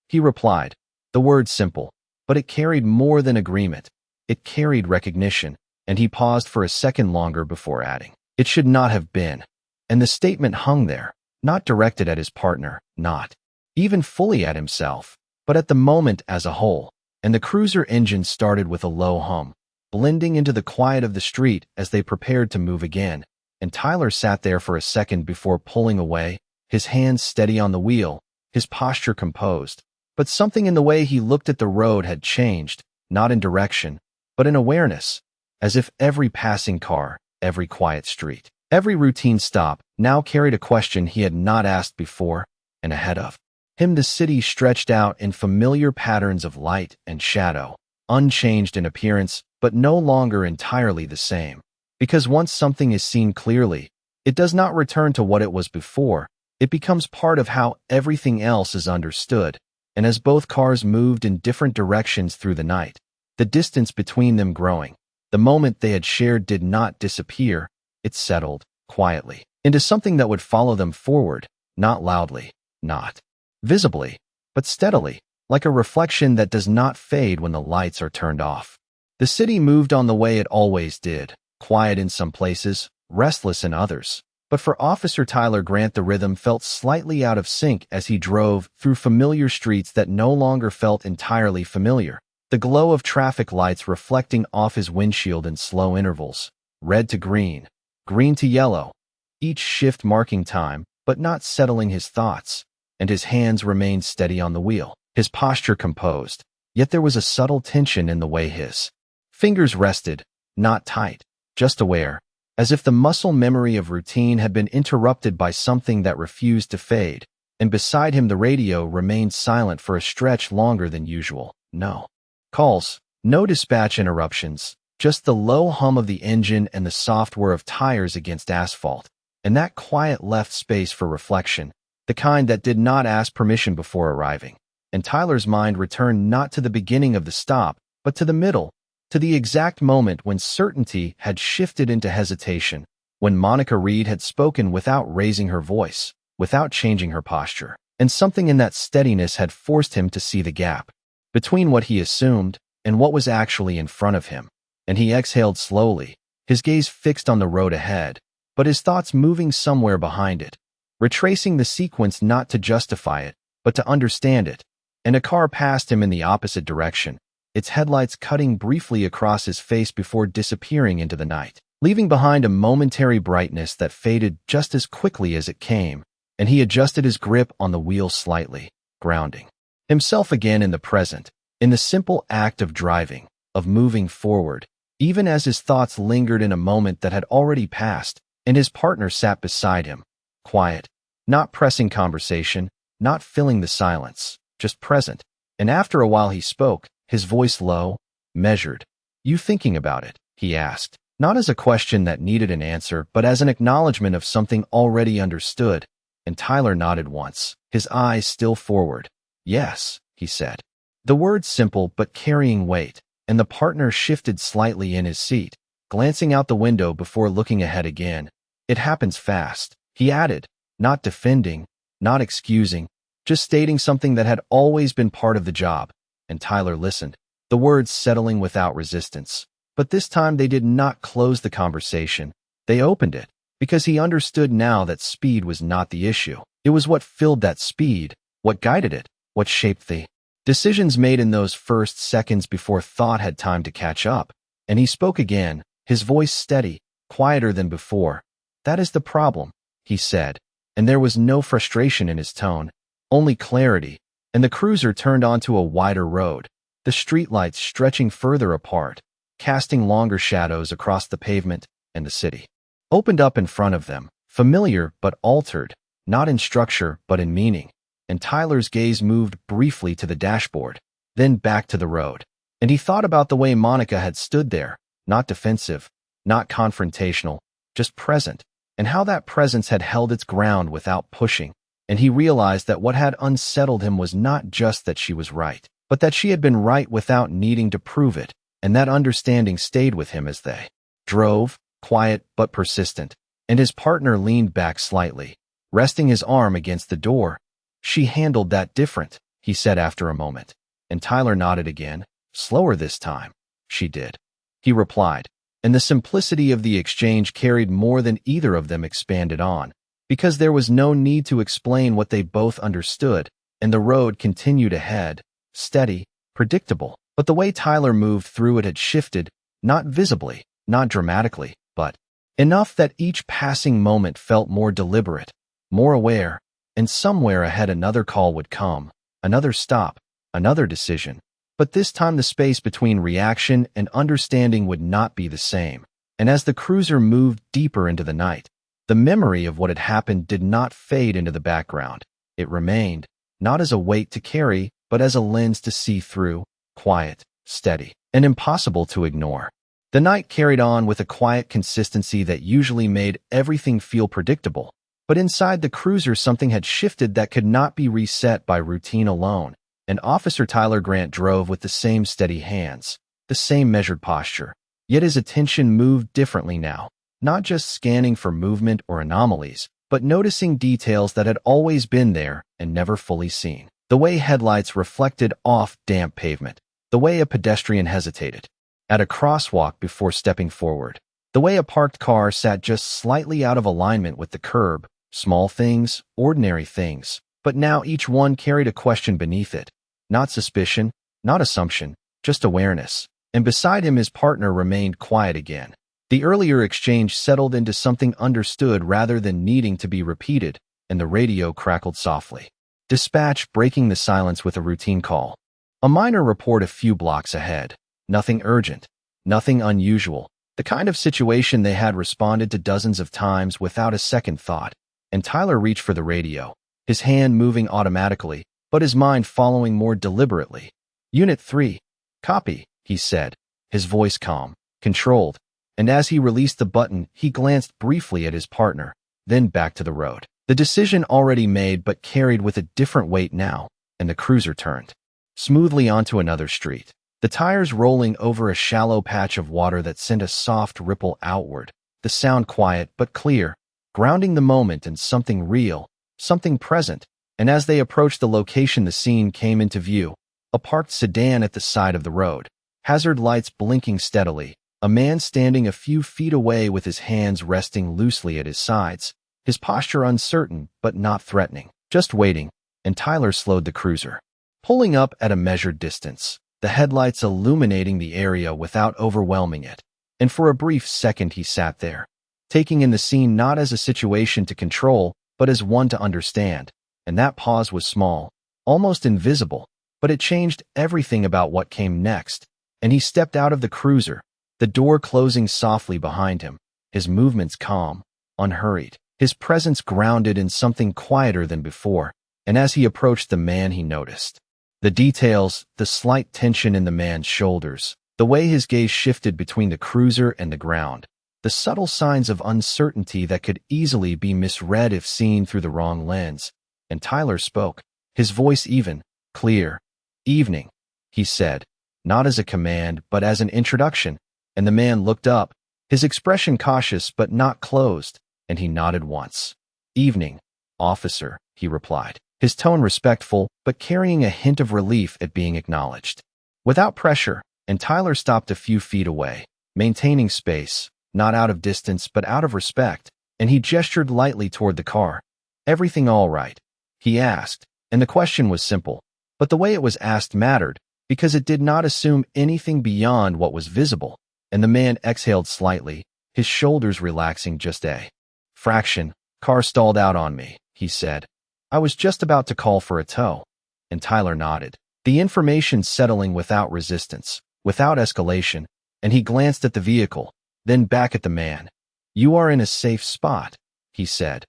he replied. The word simple, but it carried more than agreement. It carried recognition, and he paused for a second longer before adding, "It should not have been." And the statement hung there, not directed at his partner, not even fully at himself, but at the moment as a whole. And the cruiser engine started with a low hum, blending into the quiet of the street as they prepared to move again. And Tyler sat there for a second before pulling away, his hands steady on the wheel, his posture composed. But something in the way he looked at the road had changed, not in direction, but in awareness, as if every passing car, every quiet street, every routine stop now carried a question he had not asked before. And ahead of him the city stretched out in familiar patterns of light and shadow, unchanged in appearance, but no longer entirely the same. Because once something is seen clearly, it does not return to what it was before. It becomes part of how everything else is understood. And as both cars moved in different directions through the night, the distance between them growing, the moment they had shared did not disappear. It settled, quietly, into something that would follow them forward, not loudly, not visibly, but steadily, like a reflection that does not fade when the lights are turned off. The city moved on the way it always did, quiet in some places, restless in others. But for Officer Tyler Grant, the rhythm felt slightly out of sync as he drove through familiar streets that no longer felt entirely familiar. The glow of traffic lights reflecting off his windshield in slow intervals, red to green, green to yellow, each shift marking time, but not settling his thoughts. And his hands remained steady on the wheel, his posture composed. Yet there was a subtle tension in the way his fingers rested, not tight, just aware, as if the muscle memory of routine had been interrupted by something that refused to fade. And beside him the radio remained silent for a stretch longer than usual. No calls, no dispatch interruptions, just the low hum of the engine and the soft whir of tires against asphalt. And that quiet left space for reflection, the kind that did not ask permission before arriving. And Tyler's mind returned not to the beginning of the stop, but to the middle, to the exact moment when certainty had shifted into hesitation, when Monica Reed had spoken without raising her voice, without changing her posture. And something in that steadiness had forced him to see the gap between what he assumed and what was actually in front of him. And he exhaled slowly, his gaze fixed on the road ahead, but his thoughts moving somewhere behind it, retracing the sequence not to justify it, but to understand it. And a car passed him in the opposite direction, its headlights cutting briefly across his face before disappearing into the night, leaving behind a momentary brightness that faded just as quickly as it came. And he adjusted his grip on the wheel slightly, grounding himself again in the present, in the simple act of driving, of moving forward, even as his thoughts lingered in a moment that had already passed. And his partner sat beside him, quiet, not pressing conversation, not filling the silence, just present. And after a while he spoke, his voice low, measured. "You thinking about it?" he asked, not as a question that needed an answer, but as an acknowledgement of something already understood. And Tyler nodded once, his eyes still forward. "Yes," he said. The words simple but carrying weight, and the partner shifted slightly in his seat, glancing out the window before looking ahead again. "It happens fast," he added, not defending, not excusing, just stating something that had always been part of the job. And Tyler listened, the words settling without resistance. But this time they did not close the conversation. They opened it, because he understood now that speed was not the issue. It was what filled that speed, what guided it, what shaped the decisions made in those first seconds before thought had time to catch up. And he spoke again, his voice steady, quieter than before. "That is the problem," he said, and there was no frustration in his tone, only clarity. And the cruiser turned onto a wider road, the streetlights stretching further apart, casting longer shadows across the pavement, and the city opened up in front of them, familiar but altered, not in structure but in meaning. And Tyler's gaze moved briefly to the dashboard, then back to the road. And he thought about the way Monica had stood there, not defensive, not confrontational, just present, and how that presence had held its ground without pushing. And he realized that what had unsettled him was not just that she was right, but that she had been right without needing to prove it. And that understanding stayed with him as they drove, quiet but persistent, and his partner leaned back slightly, resting his arm against the door. "She handled that different," he said after a moment, and Tyler nodded again. "Slower this time." "She did," he replied, and the simplicity of the exchange carried more than either of them expanded on, because there was no need to explain what they both understood, and the road continued ahead, steady, predictable. But the way Tyler moved through it had shifted, not visibly, not dramatically, but enough that each passing moment felt more deliberate, more aware, and somewhere ahead another call would come, another stop, another decision. But this time the space between reaction and understanding would not be the same, and as the cruiser moved deeper into the night, the memory of what had happened did not fade into the background. It remained, not as a weight to carry, but as a lens to see through, quiet, steady, and impossible to ignore. The night carried on with a quiet consistency that usually made everything feel predictable, but inside the cruiser something had shifted that could not be reset by routine alone. And Officer Tyler Grant drove with the same steady hands, the same measured posture, yet his attention moved differently now, not just scanning for movement or anomalies, but noticing details that had always been there and never fully seen. The way headlights reflected off damp pavement, the way a pedestrian hesitated at a crosswalk before stepping forward, the way a parked car sat just slightly out of alignment with the curb. Small things, ordinary things, but now each one carried a question beneath it. Not suspicion, not assumption, just awareness. And beside him his partner remained quiet again. The earlier exchange settled into something understood rather than needing to be repeated, and the radio crackled softly. Dispatch breaking the silence with a routine call. A minor report a few blocks ahead. Nothing urgent, nothing unusual. The kind of situation they had responded to dozens of times without a second thought. And Tyler reached for the radio, his hand moving automatically, but his mind following more deliberately. "Unit 3, copy," he said, his voice calm, controlled, and as he released the button, he glanced briefly at his partner, then back to the road. The decision already made but carried with a different weight now, and the cruiser turned smoothly onto another street, the tires rolling over a shallow patch of water that sent a soft ripple outward, the sound quiet but clear, grounding the moment in something real, something present. And as they approached the location, the scene came into view. A parked sedan at the side of the road, hazard lights blinking steadily, a man standing a few feet away with his hands resting loosely at his sides, his posture uncertain but not threatening, just waiting, and Tyler slowed the cruiser, pulling up at a measured distance, the headlights illuminating the area without overwhelming it. And for a brief second he sat there, taking in the scene not as a situation to control, but as one to understand. And that pause was small, almost invisible, but it changed everything about what came next. And he stepped out of the cruiser, the door closing softly behind him, his movements calm, unhurried, his presence grounded in something quieter than before. And as he approached the man, he noticed the details, the slight tension in the man's shoulders, the way his gaze shifted between the cruiser and the ground, the subtle signs of uncertainty that could easily be misread if seen through the wrong lens. And Tyler spoke, his voice even, clear. "Evening," he said, not as a command but as an introduction, and the man looked up, his expression cautious but not closed, and he nodded once. "Evening, officer," he replied, his tone respectful but carrying a hint of relief at being acknowledged. Without pressure, and Tyler stopped a few feet away, maintaining space, not out of distance but out of respect, and he gestured lightly toward the car. "Everything all right?" he asked, and the question was simple, but the way it was asked mattered, because it did not assume anything beyond what was visible, and the man exhaled slightly, his shoulders relaxing just a fraction. "Car stalled out on me," he said. "I was just about to call for a tow." And Tyler nodded, the information settling without resistance, without escalation, and he glanced at the vehicle, then back at the man. "You are in a safe spot," he said.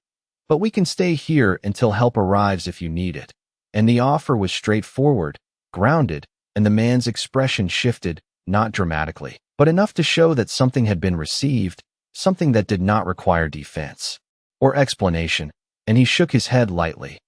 "But we can stay here until help arrives if you need it." And the offer was straightforward, grounded, and the man's expression shifted, not dramatically, but enough to show that something had been received, something that did not require defense or explanation, and he shook his head lightly.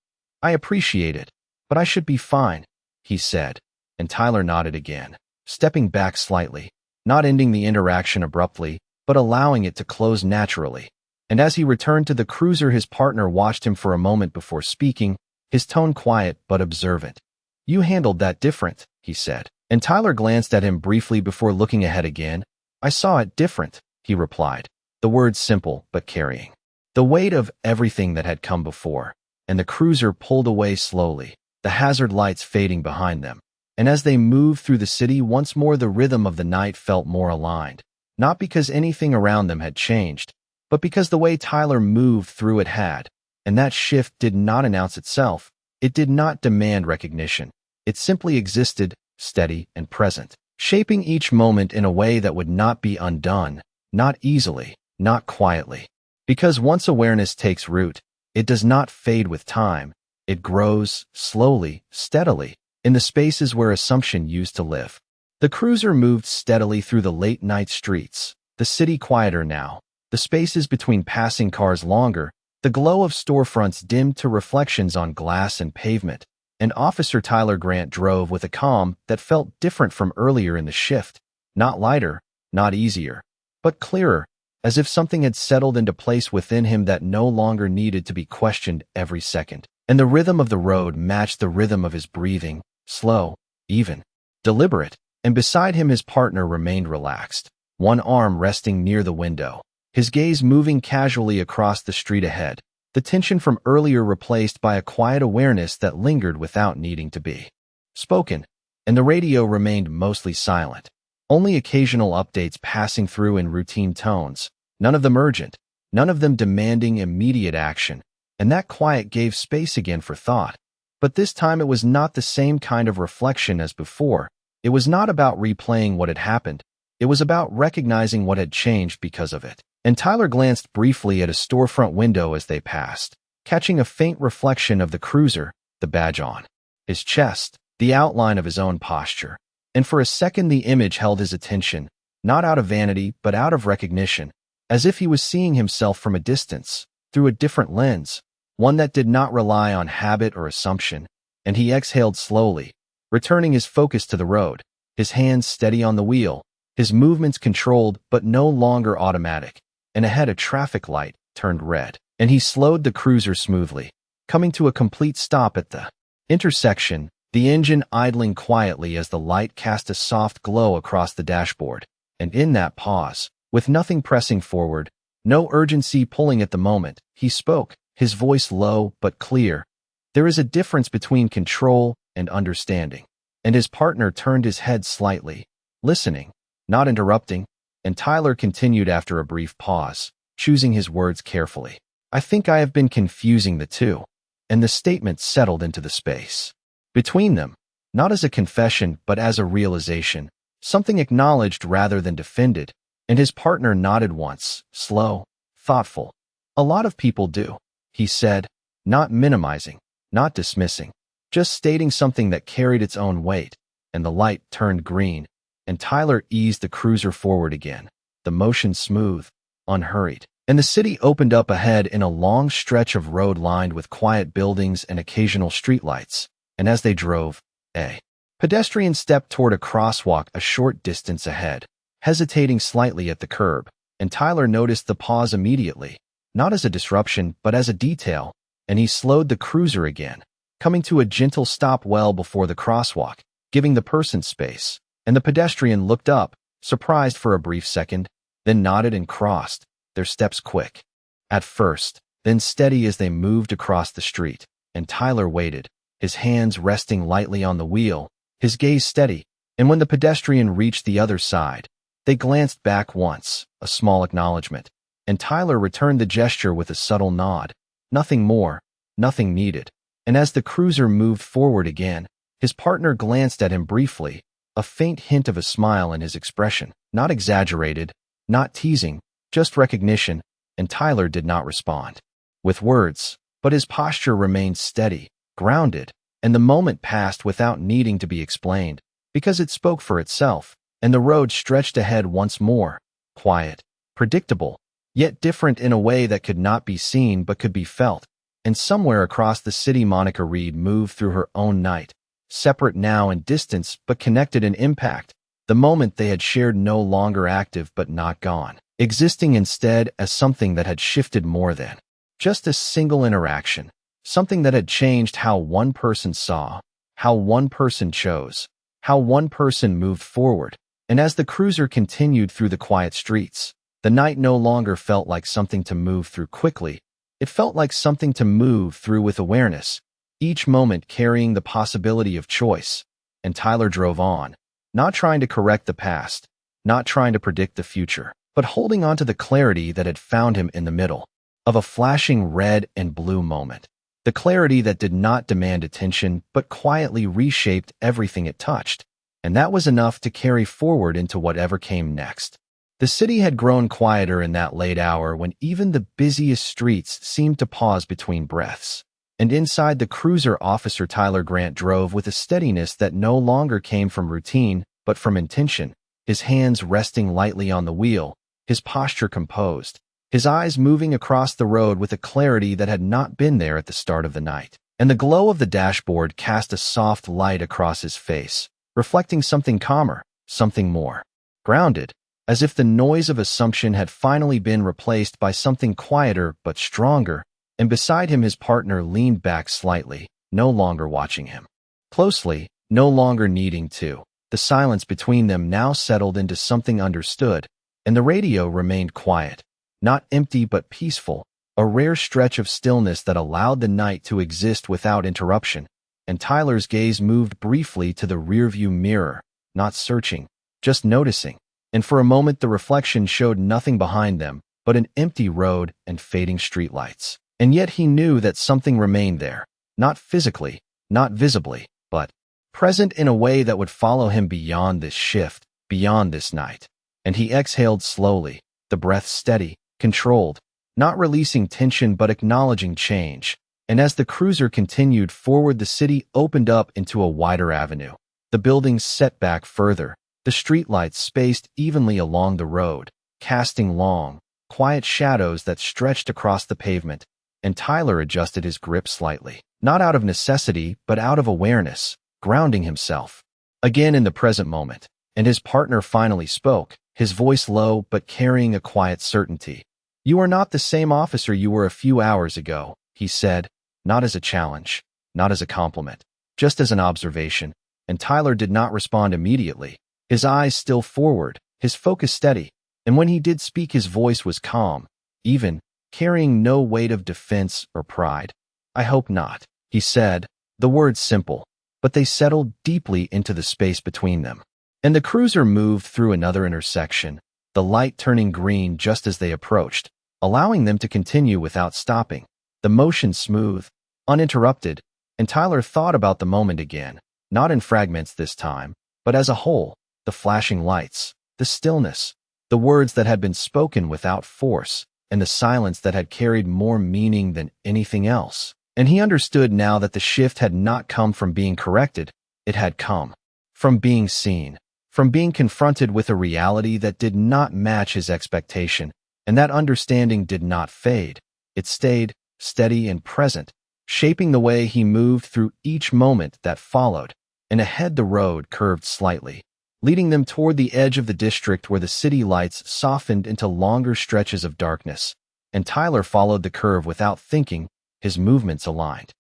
"I appreciate it, but I should be fine," he said, and Tyler nodded again, stepping back slightly, not ending the interaction abruptly, but allowing it to close naturally. And as he returned to the cruiser, his partner watched him for a moment before speaking, his tone quiet but observant. "You handled that different," he said. And Tyler glanced at him briefly before looking ahead again. "I saw it different," he replied, the words simple but carrying the weight of everything that had come before. And the cruiser pulled away slowly, the hazard lights fading behind them. And as they moved through the city once more, the rhythm of the night felt more aligned, not because anything around them had changed, but because the way Tyler moved through it had. And that shift did not announce itself. It did not demand recognition. It simply existed, steady and present, shaping each moment in a way that would not be undone, not easily, not quietly. Because once awareness takes root, it does not fade with time. It grows, slowly, steadily, in the spaces where assumption used to live. The cruiser moved steadily through the late-night streets, the city quieter now, the spaces between passing cars longer, the glow of storefronts dimmed to reflections on glass and pavement. And Officer Tyler Grant drove with a calm that felt different from earlier in the shift, not lighter, not easier, but clearer, as if something had settled into place within him that no longer needed to be questioned every second. And the rhythm of the road matched the rhythm of his breathing, slow, even, deliberate. And beside him his partner remained relaxed, one arm resting near the window, his gaze moving casually across the street ahead, the tension from earlier replaced by a quiet awareness that lingered without needing to be spoken. And the radio remained mostly silent, only occasional updates passing through in routine tones, none of them urgent, none of them demanding immediate action. And that quiet gave space again for thought. But this time it was not the same kind of reflection as before. It was not about replaying what had happened. It was about recognizing what had changed because of it. And Tyler glanced briefly at a storefront window as they passed, catching a faint reflection of the cruiser, the badge on his chest, the outline of his own posture. And for a second the image held his attention, not out of vanity but out of recognition, as if he was seeing himself from a distance, through a different lens, one that did not rely on habit or assumption. And he exhaled slowly, returning his focus to the road, his hands steady on the wheel, his movements controlled but no longer automatic. And ahead a traffic light turned red, and he slowed the cruiser smoothly, coming to a complete stop at the intersection, the engine idling quietly as the light cast a soft glow across the dashboard. And in that pause, with nothing pressing forward, no urgency pulling at the moment, he spoke, his voice low but clear. "There is a difference between control and understanding." And his partner turned his head slightly, listening, not interrupting. And Tyler continued after a brief pause, choosing his words carefully. "I think I have been confusing the two." And the statement settled into the space between them, not as a confession but as a realization, something acknowledged rather than defended. And his partner nodded once, slow, thoughtful. "A lot of people do," he said, not minimizing, not dismissing, just stating something that carried its own weight. And the light turned green, and Tyler eased the cruiser forward again, the motion smooth, unhurried. And the city opened up ahead in a long stretch of road lined with quiet buildings and occasional streetlights. And as they drove, a pedestrian stepped toward a crosswalk a short distance ahead, hesitating slightly at the curb. And Tyler noticed the pause immediately, not as a disruption but as a detail. And he slowed the cruiser again, coming to a gentle stop well before the crosswalk, giving the person space. And the pedestrian looked up, surprised for a brief second, then nodded and crossed, their steps quick at first, then steady as they moved across the street. And Tyler waited, his hands resting lightly on the wheel, his gaze steady. And when the pedestrian reached the other side, they glanced back once, a small acknowledgement. And Tyler returned the gesture with a subtle nod. Nothing more, nothing needed. And as the cruiser moved forward again, his partner glanced at him briefly, a faint hint of a smile in his expression, not exaggerated, not teasing, just recognition. And Tyler did not respond with words, but his posture remained steady, grounded. And the moment passed without needing to be explained, because it spoke for itself. And the road stretched ahead once more, quiet, predictable, yet different in a way that could not be seen but could be felt. And somewhere across the city Monica Reed moved through her own night, separate now in distance but connected in impact. The moment they had shared no longer active but not gone. existing instead as something that had shifted more than just a single interaction, something that had changed how one person saw, how one person chose, how one person moved forward. And as the cruiser continued through the quiet streets, the night no longer felt like something to move through quickly. It felt like something to move through with awareness, each moment carrying the possibility of choice. And Tyler drove on, not trying to correct the past, not trying to predict the future, but holding on to the clarity that had found him in the middle of a flashing red and blue moment. The clarity that did not demand attention but quietly reshaped everything it touched. And that was enough to carry forward into whatever came next. The city had grown quieter in that late hour when even the busiest streets seemed to pause between breaths. And inside the cruiser, Officer Tyler Grant drove with a steadiness that no longer came from routine, but from intention, his hands resting lightly on the wheel, his posture composed, his eyes moving across the road with a clarity that had not been there at the start of the night. And the glow of the dashboard cast a soft light across his face, reflecting something calmer, something more grounded, as if the noise of assumption had finally been replaced by something quieter but stronger. And beside him his partner leaned back slightly, no longer watching him closely, no longer needing to. The silence between them now settled into something understood, and the radio remained quiet, not empty but peaceful, a rare stretch of stillness that allowed the night to exist without interruption. And Tyler's gaze moved briefly to the rearview mirror, not searching, just noticing. And for a moment the reflection showed nothing behind them but an empty road and fading streetlights. And yet he knew that something remained there, not physically, not visibly, but present in a way that would follow him beyond this shift, beyond this night. And he exhaled slowly, the breath steady, controlled, not releasing tension but acknowledging change. And as the cruiser continued forward, the city opened up into a wider avenue. The buildings set back further, the streetlights spaced evenly along the road, casting long, quiet shadows that stretched across the pavement. And Tyler adjusted his grip slightly, not out of necessity but out of awareness, grounding himself again in the present moment. And his partner finally spoke, his voice low but carrying a quiet certainty. "You are not the same officer you were a few hours ago," he said, not as a challenge, not as a compliment, just as an observation. And Tyler did not respond immediately, his eyes still forward, his focus steady. And when he did speak, his voice was calm, even, carrying no weight of defense or pride. "I hope not," he said, the words simple, but they settled deeply into the space between them. And the cruiser moved through another intersection, the light turning green just as they approached, allowing them to continue without stopping, the motion smooth, uninterrupted. And Tyler thought about the moment again, not in fragments this time, but as a whole, the flashing lights, the stillness, the words that had been spoken without force, and the silence that had carried more meaning than anything else. And he understood now that the shift had not come from being corrected, it had come from being seen, from being confronted with a reality that did not match his expectation. And that understanding did not fade. It stayed steady and present, shaping the way he moved through each moment that followed. And ahead the road curved slightly, leading them toward the edge of the district where the city lights softened into longer stretches of darkness. And Tyler followed the curve without thinking, his movements aligned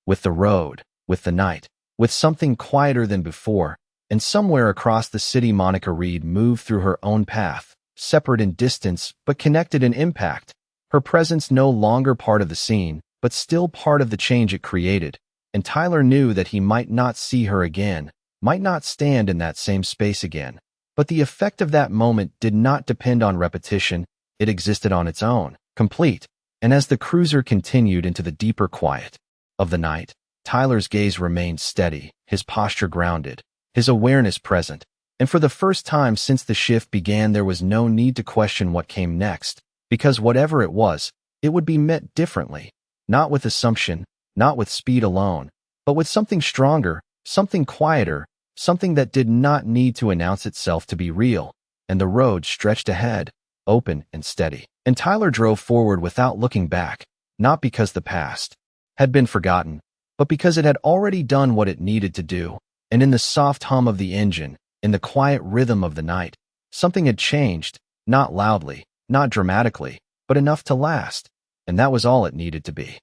with the road, with the night, with something quieter than before. And somewhere across the city, Monica Reed moved through her own path, separate in distance but connected in impact, her presence no longer part of the scene, but still part of the change it created. And Tyler knew that he might not see her again, might not stand in that same space again. But the effect of that moment did not depend on repetition, it existed on its own, complete. And as the cruiser continued into the deeper quiet of the night, Tyler's gaze remained steady, his posture grounded, his awareness present. And for the first time since the shift began, there was no need to question what came next, because whatever it was, it would be met differently, not with assumption, not with speed alone, but with something stronger, something quieter, something that did not need to announce itself to be real. And the road stretched ahead, open and steady. And Tyler drove forward without looking back, not because the past had been forgotten, but because it had already done what it needed to do. And in the soft hum of the engine, in the quiet rhythm of the night, something had changed, not loudly, Not dramatically, but enough to last. And that was all it needed to be.